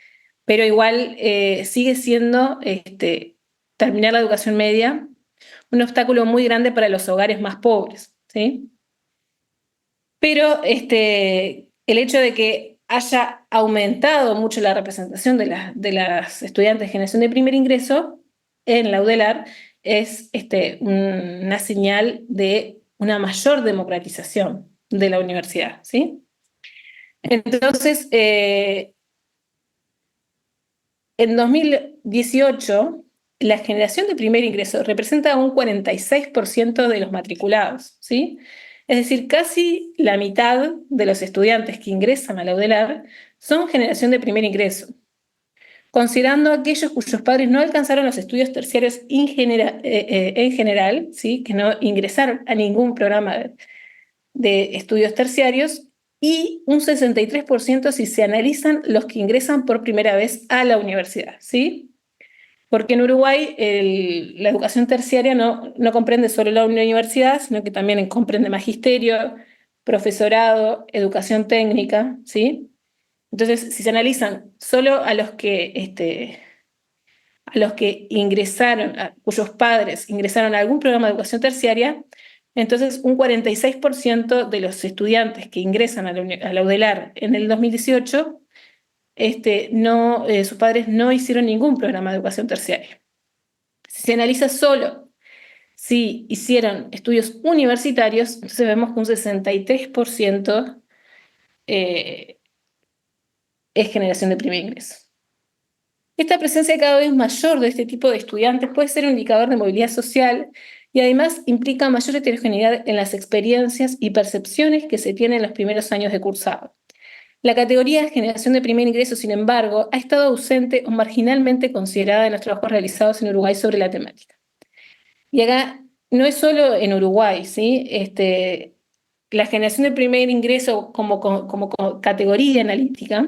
[SPEAKER 6] Pero igual sigue siendo terminar la educación media un obstáculo muy grande para los hogares más pobres, ¿sí? Pero el hecho de que haya aumentado mucho la representación de las estudiantes de generación de primer ingreso en la UDELAR es una señal de una mayor democratización de la universidad, ¿sí? Entonces, en 2018, la generación de primer ingreso representa un 46% de los matriculados, ¿sí? Es decir, casi la mitad de los estudiantes que ingresan a la UDELAR son generación de primer ingreso. Considerando aquellos cuyos padres no alcanzaron los estudios terciarios en general, ¿sí? Que no ingresaron a ningún programa de estudios terciarios, y un 63% si se analizan los que ingresan por primera vez a la universidad, ¿sí? Porque en Uruguay la educación terciaria no comprende solo la universidad, sino que también comprende magisterio, profesorado, educación técnica, ¿sí? Entonces, si se analizan solo a los que ingresaron, cuyos padres ingresaron a algún programa de educación terciaria, entonces un 46% de los estudiantes que ingresan a la UDELAR en el 2018, sus padres no hicieron ningún programa de educación terciaria. Si se analiza solo si hicieron estudios universitarios, entonces vemos que un 63% es generación de primer ingreso. Esta presencia cada vez mayor de este tipo de estudiantes puede ser un indicador de movilidad social y además implica mayor heterogeneidad en las experiencias y percepciones que se tienen en los primeros años de cursado. La categoría de generación de primer ingreso, sin embargo, ha estado ausente o marginalmente considerada en los trabajos realizados en Uruguay sobre la temática. Y acá no es solo en Uruguay, ¿sí? La generación de primer ingreso como categoría analítica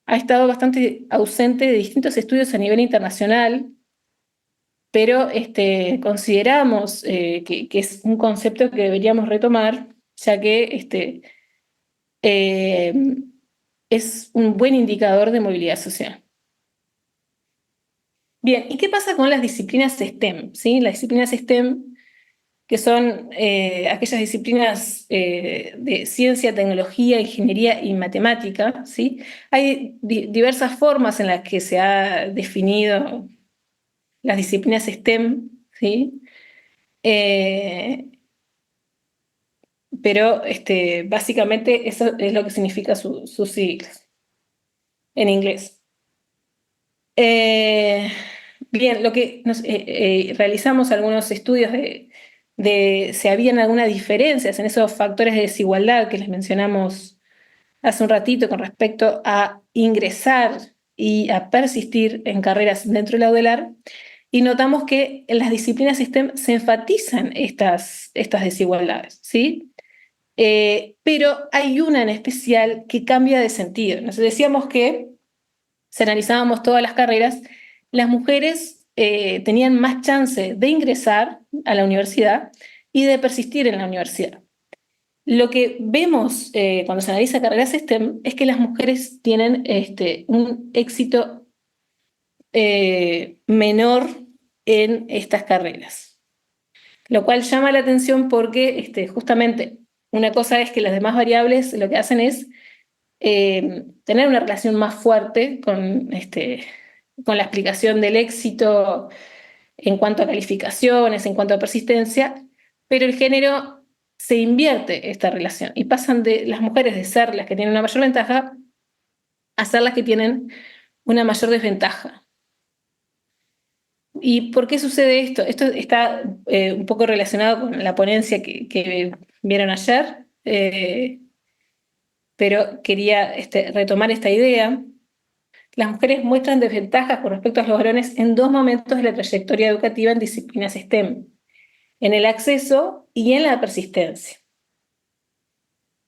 [SPEAKER 6] ha estado bastante ausente de distintos estudios a nivel internacional, pero consideramos que es un concepto que deberíamos retomar, ya que es un buen indicador de movilidad social. Bien, ¿y qué pasa con las disciplinas STEM? ¿Sí? Las disciplinas STEM, que son aquellas disciplinas de ciencia, tecnología, ingeniería y matemática, ¿sí? Hay diversas formas en las que se ha definido las disciplinas STEM, ¿sí? Pero básicamente eso es lo que significa sus siglas en inglés. Bien, lo que realizamos algunos estudios de si habían algunas diferencias en esos factores de desigualdad que les mencionamos hace un ratito con respecto a ingresar y a persistir en carreras dentro de la UDELAR, y notamos que en las disciplinas STEM se enfatizan estas desigualdades, ¿sí? Pero hay una en especial que cambia de sentido. Nos decíamos que, si analizábamos todas las carreras, las mujeres tenían más chance de ingresar a la universidad y de persistir en la universidad. Lo que vemos cuando se analiza carreras STEM es que las mujeres tienen un éxito menor en estas carreras, lo cual llama la atención porque justamente una cosa es que las demás variables lo que hacen es tener una relación más fuerte con la explicación del éxito en cuanto a calificaciones, en cuanto a persistencia, pero el género se invierte esta relación y pasan de las mujeres de ser las que tienen una mayor ventaja a ser las que tienen una mayor desventaja. ¿Y por qué sucede esto? Esto está un poco relacionado con la ponencia que vieron ayer, pero quería retomar esta idea. Las mujeres muestran desventajas con respecto a los varones en dos momentos de la trayectoria educativa en disciplinas STEM, en el acceso y en la persistencia.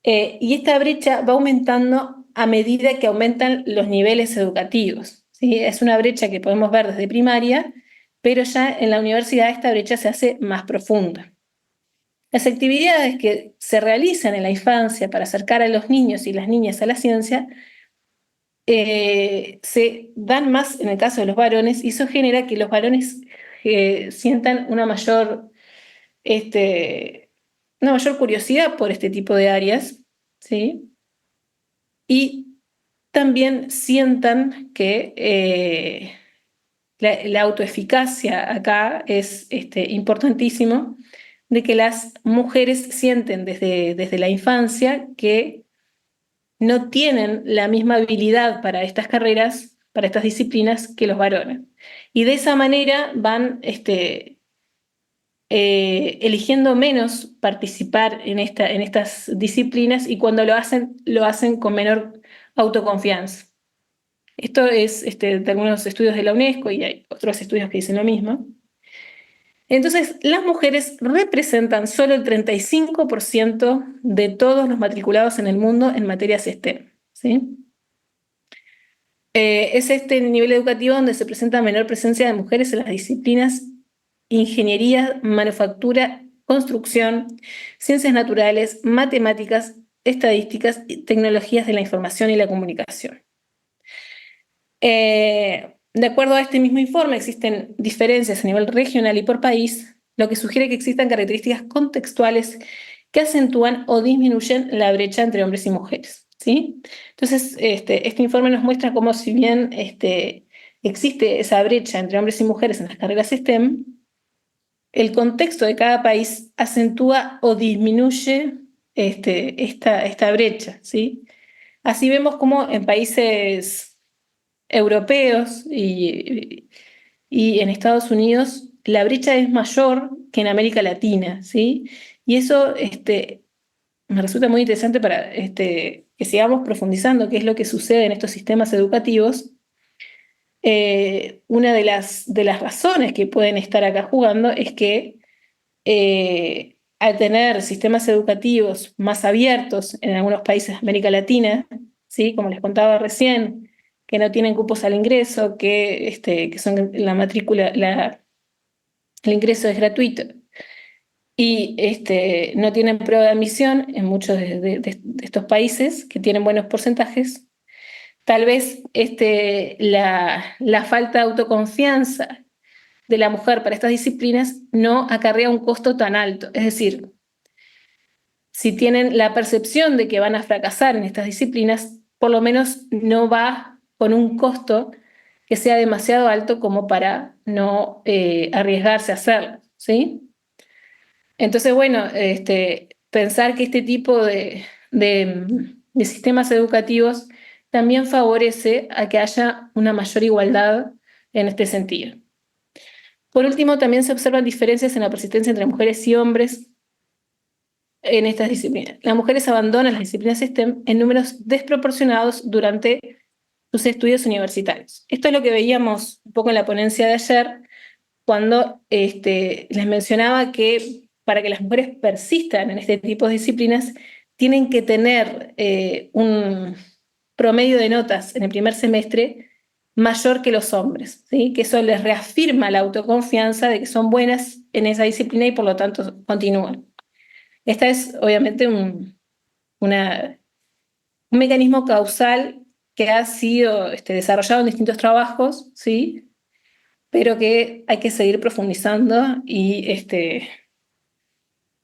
[SPEAKER 6] Y esta brecha va aumentando a medida que aumentan los niveles educativos, ¿sí? Es una brecha que podemos ver desde primaria, pero ya en la universidad esta brecha se hace más profunda. Las actividades que se realizan en la infancia para acercar a los niños y las niñas a la ciencia se dan más en el caso de los varones y eso genera que los varones sientan una mayor curiosidad por este tipo de áreas, ¿sí? Y también sientan que la autoeficacia acá es importantísimo, de que las mujeres sienten desde la infancia que no tienen la misma habilidad para estas carreras, para estas disciplinas, que los varones. Y de esa manera van eligiendo menos participar en estas disciplinas y cuando lo hacen con menor autoconfianza. Esto es de algunos estudios de la UNESCO y hay otros estudios que dicen lo mismo. Entonces, las mujeres representan solo el 35% de todos los matriculados en el mundo en materias STEM, ¿sí? Es este nivel educativo donde se presenta menor presencia de mujeres en las disciplinas ingeniería, manufactura, construcción, ciencias naturales, matemáticas, estadísticas y tecnologías de la información y la comunicación. De acuerdo a este mismo informe, existen diferencias a nivel regional y por país, lo que sugiere que existan características contextuales que acentúan o disminuyen la brecha entre hombres y mujeres, ¿sí? Entonces, este informe nos muestra cómo si bien existe esa brecha entre hombres y mujeres en las carreras STEM, el contexto de cada país acentúa o disminuye esta brecha, ¿sí? Así vemos cómo en países europeos y en Estados Unidos la brecha es mayor que en América Latina, ¿sí? Y eso me resulta muy interesante para que sigamos profundizando qué es lo que sucede en estos sistemas educativos. Una de las razones que pueden estar acá jugando es que al tener sistemas educativos más abiertos en algunos países de América Latina, ¿sí? Como les contaba recién, que no tienen cupos al ingreso, que son la matrícula, el ingreso es gratuito, y no tienen prueba de admisión en muchos de estos países que tienen buenos porcentajes. Tal vez la falta de autoconfianza de la mujer para estas disciplinas no acarrea un costo tan alto. Es decir, si tienen la percepción de que van a fracasar en estas disciplinas, por lo menos no va con un costo que sea demasiado alto como para no arriesgarse a hacerlo, ¿sí? Entonces, bueno, pensar que este tipo de sistemas educativos también favorece a que haya una mayor igualdad en este sentido. Por último, también se observan diferencias en la persistencia entre mujeres y hombres en estas disciplinas. Las mujeres abandonan las disciplinas STEM en números desproporcionados durante sus estudios universitarios. Esto es lo que veíamos un poco en la ponencia de ayer, cuando les mencionaba que para que las mujeres persistan en este tipo de disciplinas, tienen que tener un promedio de notas en el primer semestre mayor que los hombres, ¿sí? Que eso les reafirma la autoconfianza de que son buenas en esa disciplina y por lo tanto continúan. Esta es obviamente un mecanismo causal que ha sido desarrollado en distintos trabajos, ¿sí? Pero que hay que seguir profundizando y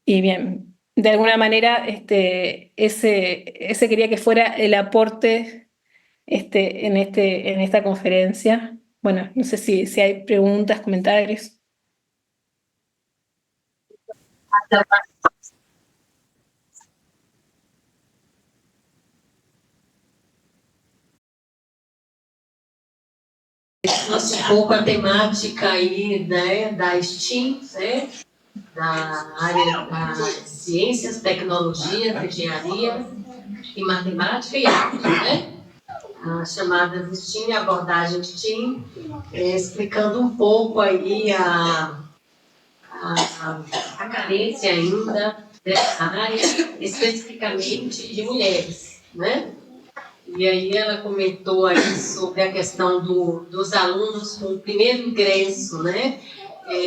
[SPEAKER 6] bien, de alguna manera ese quería que fuera el aporte en esta conferencia. Bueno, no sé si hay preguntas, comentarios.
[SPEAKER 2] Trouxe um pouco a temática aí, né, da STEAM, né, da área das ciências, tecnologia, engenharia e matemática e arte, né? As chamadas STEAM, a abordagem STEAM, explicando um pouco aí a carência ainda dessa área, especificamente de mulheres, né? E aí ela comentou aí sobre a questão dos alunos com o primeiro ingresso, né,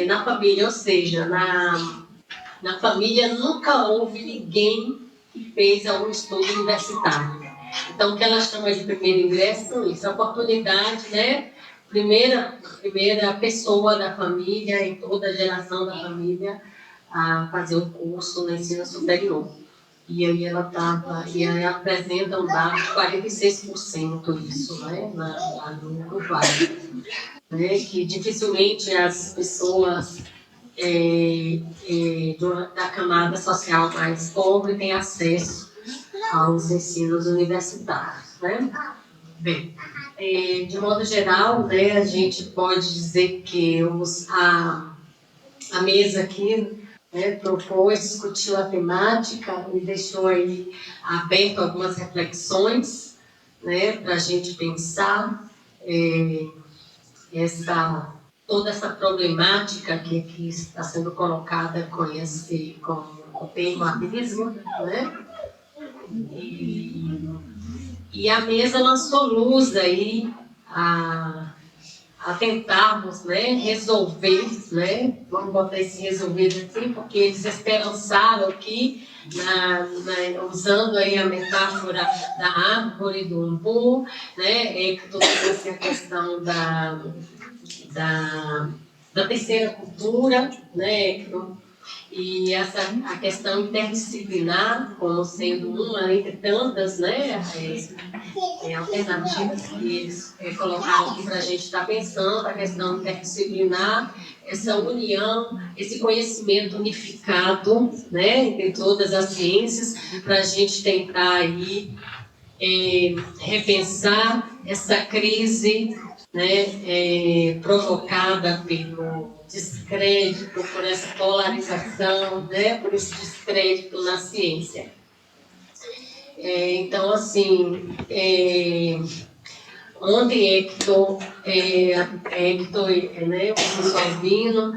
[SPEAKER 2] na família, ou seja, na família nunca houve ninguém que fez algum estudo universitário. Então, o que ela chama de primeiro ingresso, isso é a oportunidade, né, primeira pessoa da família e toda a geração da família a fazer um curso no ensino superior. E aí ela apresenta um dado de 46% isso, né, lá no Vale, né, que dificilmente as pessoas da camada social mais pobre têm acesso aos ensinos universitários, né? Bem, de modo geral, né, a gente pode dizer que a mesa aqui, né, propôs, discutiu a temática e deixou aí aberto algumas reflexões, né, para a gente pensar toda essa problemática que aqui está sendo colocada com o tema abismo, né? E a mesa lançou luz aí a tentarmos, né, resolver, né, vamos botar esse resolver assim, porque eles esperançaram aqui, usando aí a metáfora da árvore, do umbu, né, toda essa questão da terceira cultura, né, e a questão interdisciplinar como sendo uma entre tantas, né, alternativas que eles colocaram aqui para a gente estar pensando, a questão interdisciplinar, essa união, esse conhecimento unificado, né, entre todas as ciências, para a gente tentar aí repensar essa crise, né, provocada pelo descrédito, por essa polarização, né, por esse descrédito na ciência. Então, assim, ontem Hector, né, o professor Albino,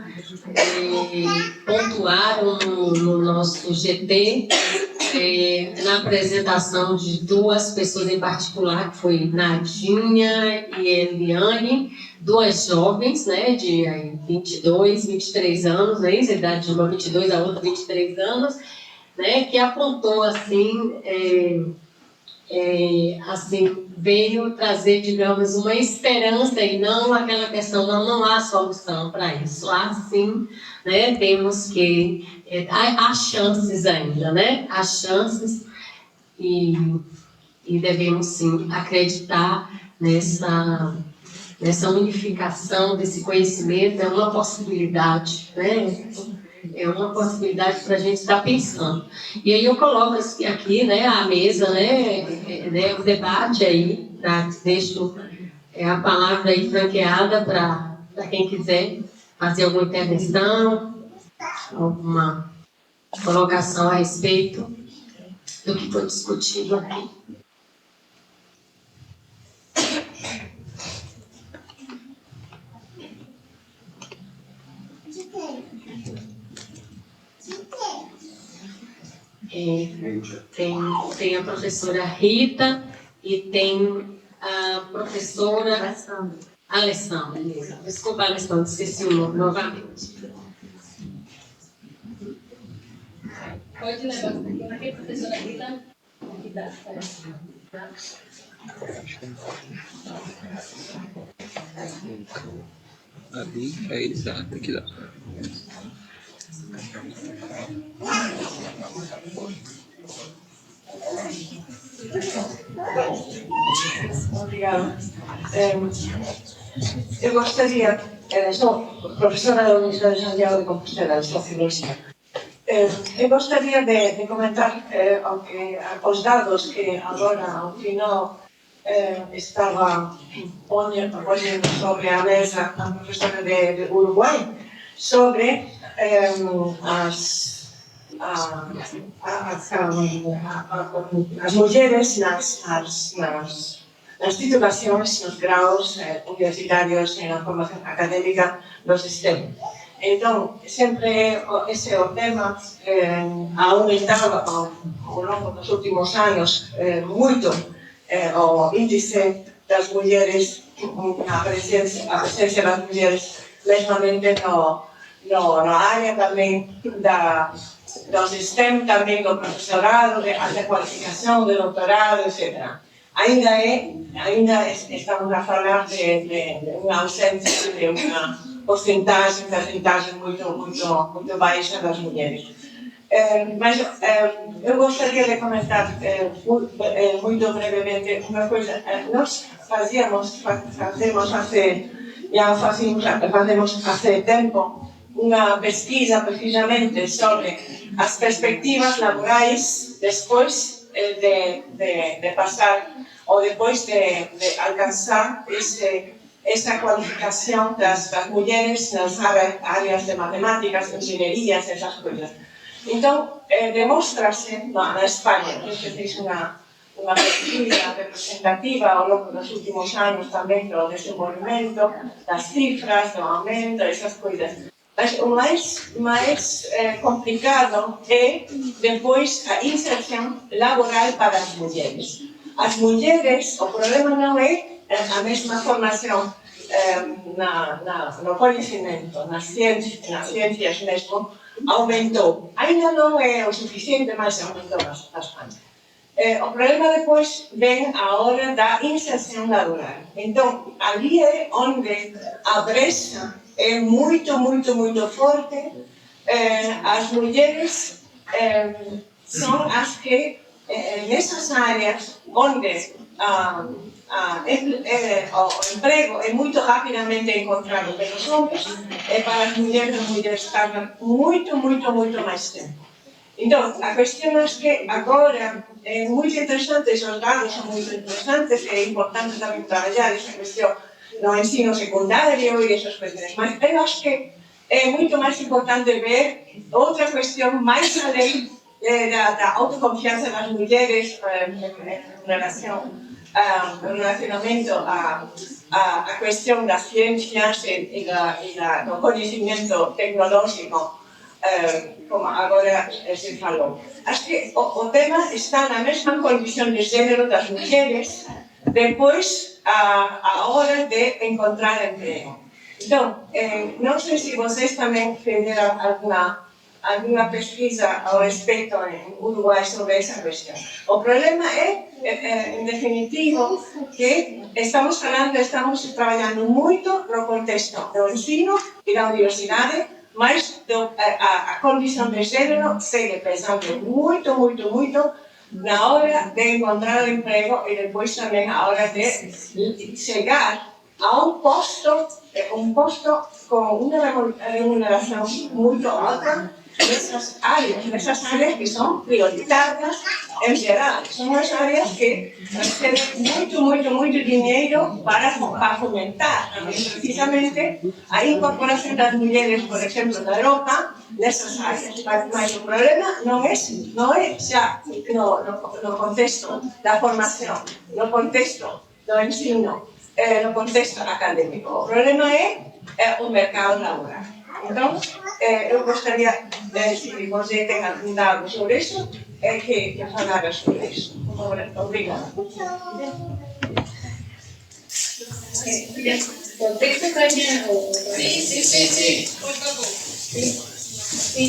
[SPEAKER 2] pontuaram no nosso GT, na apresentação de duas pessoas em particular, que foi Nadinha e Eliane, duas jovens, né, de 22, 23 anos, né, a idade de uma 22, a outra 23 anos, né, que apontou assim, veio trazer, digamos, uma esperança e não aquela questão, não há solução para isso. Há sim, né, temos que, há chances ainda, né, há chances e devemos sim acreditar nessa unificação desse conhecimento, é uma possibilidade, né? É uma possibilidade para a gente estar pensando. E aí eu coloco aqui, né, a mesa, né, o debate aí, deixo a palavra aí franqueada para quem quiser fazer alguma intervenção, alguma colocação a respeito do que foi discutido aqui. Tem a professora Rita e tem a professora Alessandra. Desculpa, Alessandra, esqueci o nome novamente. Pode levar aqui, professora Rita.
[SPEAKER 1] Ali, aí dá, tem que dar.
[SPEAKER 7] Obrigada. Eu gostaria, sou professora da Universidade de Santiago de Compostela, sou filósofa.
[SPEAKER 3] Eu gostaria de comentar os dados que agora, ao final, estava pondo sobre a mesa a professora de Uruguai sobre as mulheres nas titulações, nos graus universitários e na formação académica dos STEM. Então, sempre esse é o tema, ha aumentado ao longo dos últimos anos muito o índice das mulheres, a presença das mulheres, mesmamente na área também dos STEM, também do professorado, de alta qualificação, de doutorado, etc. Ainda estamos a falar de uma ausência, de uma percentagem muito baixa das mulheres. Mas eu gostaria de comentar muito brevemente uma coisa. Nós fazemos há tempo uma pesquisa precisamente sobre as perspectivas laborais depois de passar ou depois de alcançar essa qualificação das mulheres nas áreas de matemáticas, engenharias, essas coisas. Então, demonstra-se na Espanha, que se fez uma pesquisa representativa ao longo dos últimos anos também pelo desenvolvimento, das cifras, do aumento, essas coisas. Mas o mais complicado é depois a inserção laboral para as mulheres. As mulheres, o problema não é a mesma formação no conhecimento, nas ciências mesmo, aumentou. Ainda não é o suficiente, mas aumentou bastante. O problema depois vem a hora da inserção laboral. Então, ali é onde a brecha é muito forte. As mulheres são as que, nessas áreas onde o emprego é muito rapidamente encontrado pelos homens, para as mulheres tardam muito mais tempo. Então, a questão é que agora é muito interessante, os dados são muito interessantes, é importante também trabalhar essa questão no ensino secundário e essas questões, mas eu acho que é muito mais importante ver outra questão mais além da autoconfiança das mulheres em relacionamento à questão das ciências e do conhecimento tecnológico, como agora se falou. Acho que o tema está na mesma condição de gênero das mulheres depois a hora de encontrar emprego. Então, não sei se vocês também fizeram alguma pesquisa ao respeito em Uruguai sobre essa questão. O problema é, em definitivo, que estamos trabalhando muito no contexto do ensino e da universidade, mas a condição de gênero segue pesando muito na hora de encontrar emprego e depois também a hora de chegar a um posto com uma remuneração muito alta nessas áreas que são prioritárias em geral. São as áreas que recebem muito dinheiro para fomentar precisamente a incorporação das mulheres, por exemplo, da Europa, nessas áreas. Mas o problema não é já no contexto da formação, no contexto do ensino, no contexto acadêmico. O problema é o mercado laboral. Então, eu gostaria, se você tem algum dado sobre isso, que falara sobre isso. Obrigada.
[SPEAKER 7] ¿Contexto Tania o...? Sí, por favor. Sí,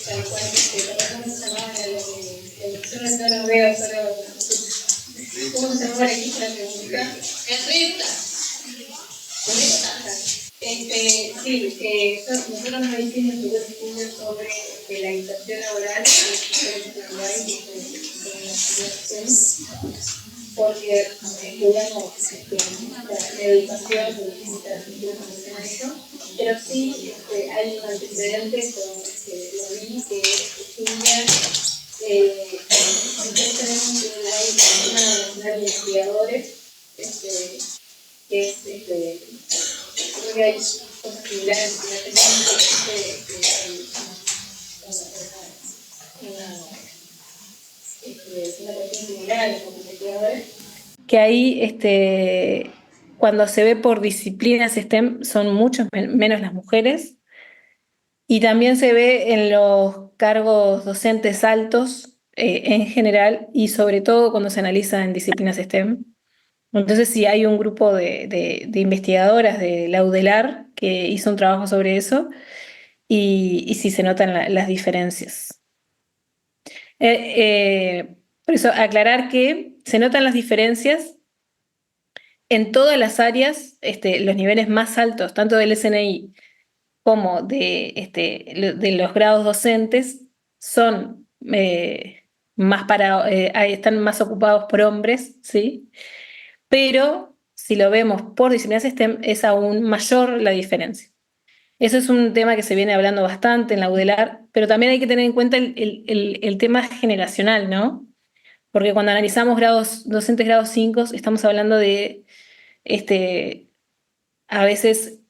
[SPEAKER 7] tal cual, vamos a llamar a yo no veo, pero... ¿Cómo se llama aquí la pregunta? Rita. Sí, nosotros nos hicimos un estudio sobre la inserción laboral porque estudiamos la educación, eso, pero sí hay un antecedente que lo vi, que estudia, nosotros tenemos un programa nacional de investigadores, que es, creo que hay cosas similares, una cuestión similar en los investigadores.
[SPEAKER 6] Que ahí, cuando se ve por disciplinas STEM, son muchos menos las mujeres, y también se ve en los cargos docentes altos en general, y sobre todo cuando se analiza en disciplinas STEM. Entonces sí hay un grupo de investigadoras de la UDELAR que hizo un trabajo sobre eso, y sí se notan las diferencias. Por eso aclarar que se notan las diferencias en todas las áreas, los niveles más altos, tanto del SNI como de los grados docentes, son están más ocupados por hombres, ¿sí? Pero si lo vemos por disciplinas STEM, es aún mayor la diferencia. Eso es un tema que se viene hablando bastante en la UDELAR, pero también hay que tener en cuenta el tema generacional, ¿no? Porque cuando analizamos grados docentes grados 5, estamos hablando de a veces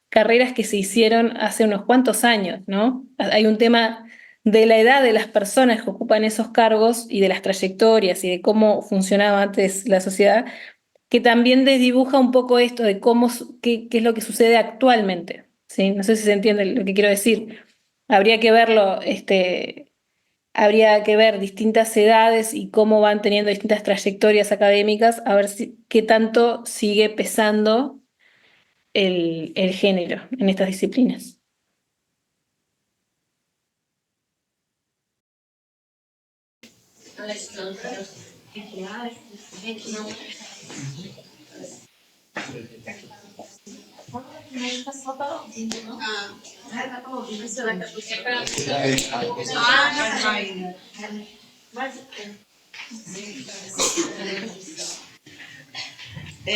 [SPEAKER 6] carreras que se hicieron hace unos cuantos años, ¿no? Hay un tema de la edad de las personas que ocupan esos cargos y de las trayectorias y de cómo funcionaba antes la sociedad, que también desdibuja un poco esto de qué es lo que sucede actualmente, ¿sí? No sé si se entiende lo que quiero decir. Habría que verlo, habría que ver distintas edades y cómo van teniendo distintas trayectorias académicas, a ver qué tanto sigue pesando el género en estas disciplinas.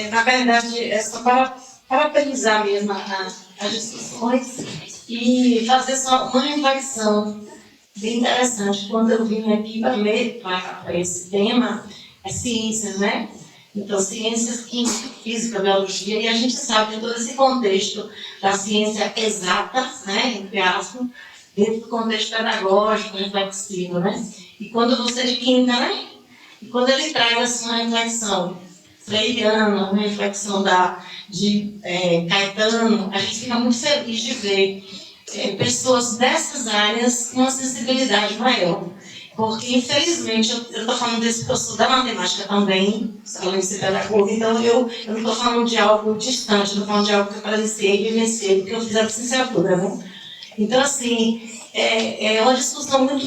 [SPEAKER 8] Na verdade, é só para parabenizar mesmo as discussões e fazer só uma reflexão bem interessante. Quando eu vim aqui para ler para esse tema, é ciências, né? Então, ciências, química, física, biologia, e a gente sabe todo esse contexto da ciência exata, né, entre aspas, dentro do contexto pedagógico, reflexivo, né? E quando você de química, né? E quando ele traz assim, uma reflexão freiriana, uma reflexão de Caetano, a gente fica muito feliz de ver pessoas dessas áreas com uma sensibilidade maior. Porque, infelizmente, eu estou falando desse porque eu sou da matemática também, além de ser pedagoga, então eu não estou falando de algo distante, estou falando de algo que eu presenciei e vivenciei, porque eu fiz a licenciatura, né? Então, assim, é uma discussão muito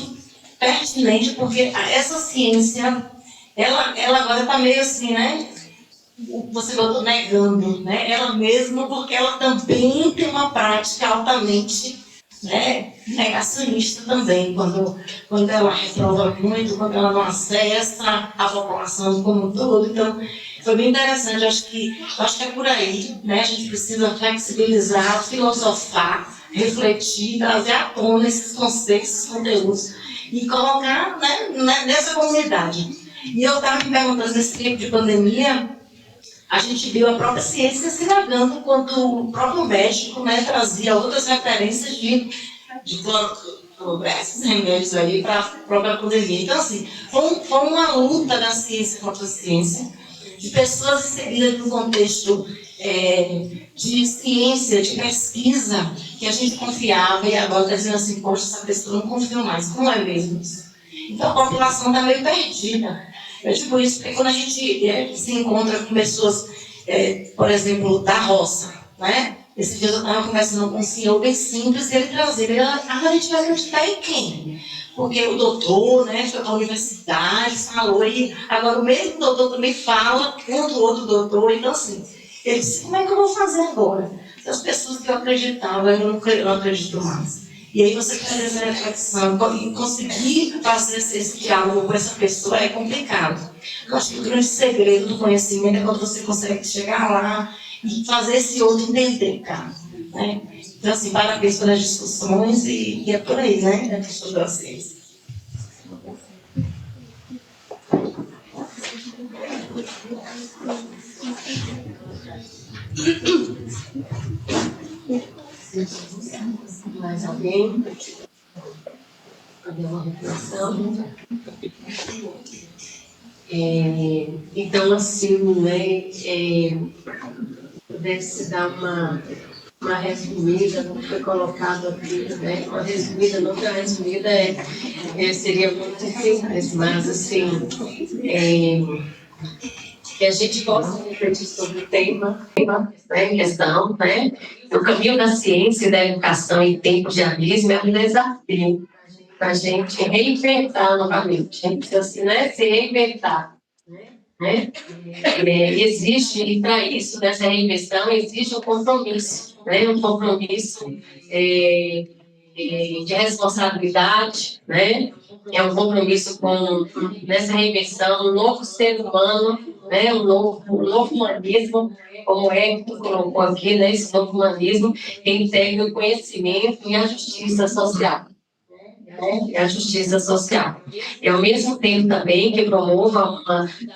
[SPEAKER 8] pertinente, porque essa ciência, ela agora está meio assim, né? Você botou negando, né? Ela mesma, porque ela também tem uma prática altamente, né, negacionista também, quando ela reprova muito, quando ela não acessa a população como um todo. Então, foi bem interessante, acho que é por aí, né? A gente precisa flexibilizar, filosofar, refletir, trazer à tona esses conceitos, esses conteúdos e colocar, né, nessa comunidade. E eu estava me perguntando, nesse tempo de pandemia, a gente viu a própria ciência se negando quando o próprio médico, né, trazia outras referências de esses remédios aí para a própria pandemia. Então, assim, foi uma luta da ciência contra a ciência, de pessoas inseridas no contexto de ciência, de pesquisa, que a gente confiava, e agora está dizendo assim, poxa, essa pessoa não confia mais, não é mesmo isso? Então a população está meio perdida. Eu digo isso porque quando a gente se encontra com pessoas, por exemplo, da roça, né? Esse dia eu estava conversando com um senhor bem simples, e ele trazia, a gente vai acreditar em quem? Porque o doutor, né, foi para a universidade, falou, e agora o mesmo doutor também fala contra o outro doutor. Então, assim, ele disse, como é que eu vou fazer agora? As pessoas que eu acreditava, eu não acredito mais. E aí você fazer essa reflexão e conseguir fazer esse diálogo com essa pessoa é complicado. Eu acho que o grande segredo do conhecimento é quando você consegue chegar lá e fazer esse outro entender, cara. Né? Então, assim, parabéns pelas discussões e é por aí, né? A questão de vocês. Mais alguém? Cadê uma reflexão? Então, assim, né, deve-se dar uma resumida, não foi colocado aqui, né? Uma resumida, não que a resumida seria muito simples, mas, assim, que a gente possa refletir sobre o tema, né, em questão, né? O caminho da ciência e da educação em tempos de abismo é um desafio para a gente reinventar novamente. A gente precisa, assim, né, se reinventar. Né? Existe, e para isso, nessa reinvenção, existe um compromisso, né? Um compromisso de responsabilidade, né? É um compromisso nessa reinvenção, um novo ser humano, né? Um novo humanismo, como Hector colocou aqui, né? Esse novo humanismo que integra o conhecimento e a justiça social. É a justiça social. E, ao mesmo tempo, também que promova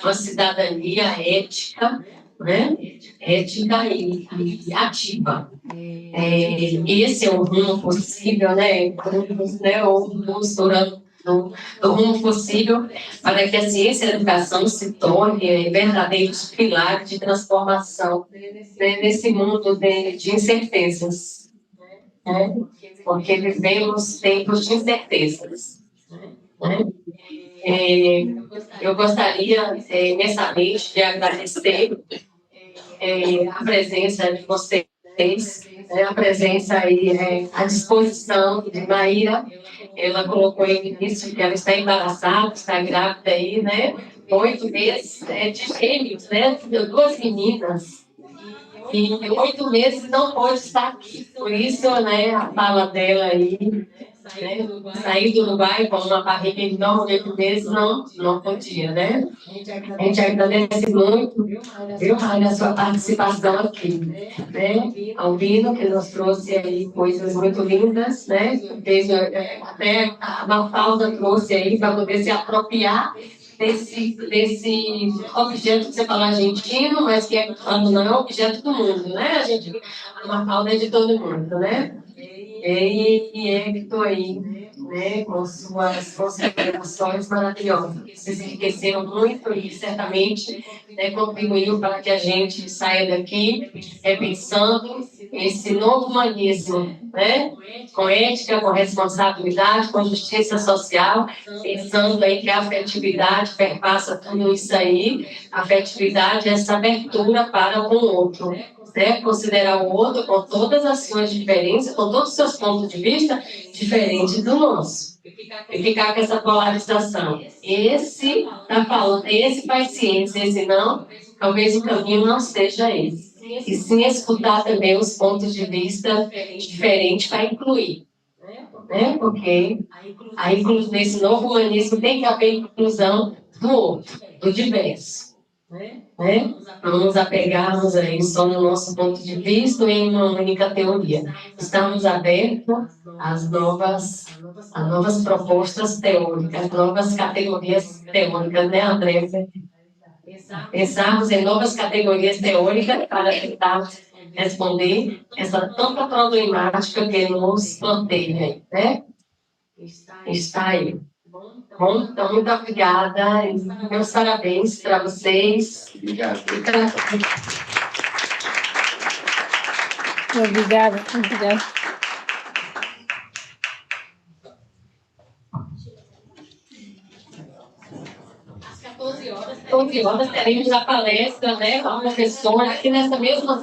[SPEAKER 8] uma cidadania ética, né? Ética e ativa. Esse é o rumo possível, né? O rumo possível para que a ciência e a educação se tornem verdadeiros pilares de transformação, né, nesse mundo de incertezas. Né? Porque vivemos tempos de incertezas. Né? Eu gostaria, imensamente, de agradecer a presença de vocês, a presença aí, à disposição de Maíra. Ela colocou aí no início que ela está embaraçada, está grávida aí, né? 8 meses de gêmeos, né? De 2 meninas. E 8 meses não pode estar aqui. Por isso, né, a fala dela aí, né, sair do Uruguai com uma barriga enorme de 8 meses não podia, né? A gente agradece muito, viu, Raia, a sua participação aqui, né? Albino, que nos trouxe aí coisas muito lindas, né? Até a Mafalda trouxe aí para poder se apropriar desse objeto que você fala argentino, mas que não é objeto do mundo, né? A Mafalda é de todo mundo, né? E Hector aí, né, com suas considerações maravilhosas. Vocês enriqueceram muito e certamente, né, contribuíram para que a gente saia daqui pensando esse novo humanismo, né, com ética, com responsabilidade, com justiça social, pensando aí que a afetividade perpassa tudo isso aí, a afetividade é essa abertura para com o outro. Né, considerar o outro com todas as suas diferenças, com todos os seus pontos de vista diferentes do nosso. E ficar com essa polarização. Esse está falando, esse faz ciência, esse não, talvez o caminho não seja esse. E sim escutar também os pontos de vista diferentes para incluir. Né? Porque nesse novo humanismo tem que haver inclusão do outro, do diverso. Né? Não nos apegarmos aí só no nosso ponto de vista ou em uma única teoria. Estamos abertos às novas propostas teóricas, novas categorias teóricas, né, André? Pensarmos em novas categorias teóricas para tentar responder essa tanta problemática que nos planteia, né? Está aí. Bom, então, muito obrigada. E meus parabéns para vocês.
[SPEAKER 4] Obrigado.
[SPEAKER 6] Obrigada, obrigada.
[SPEAKER 2] Às 14 horas teremos a palestra, né, com a professora aqui nessa mesma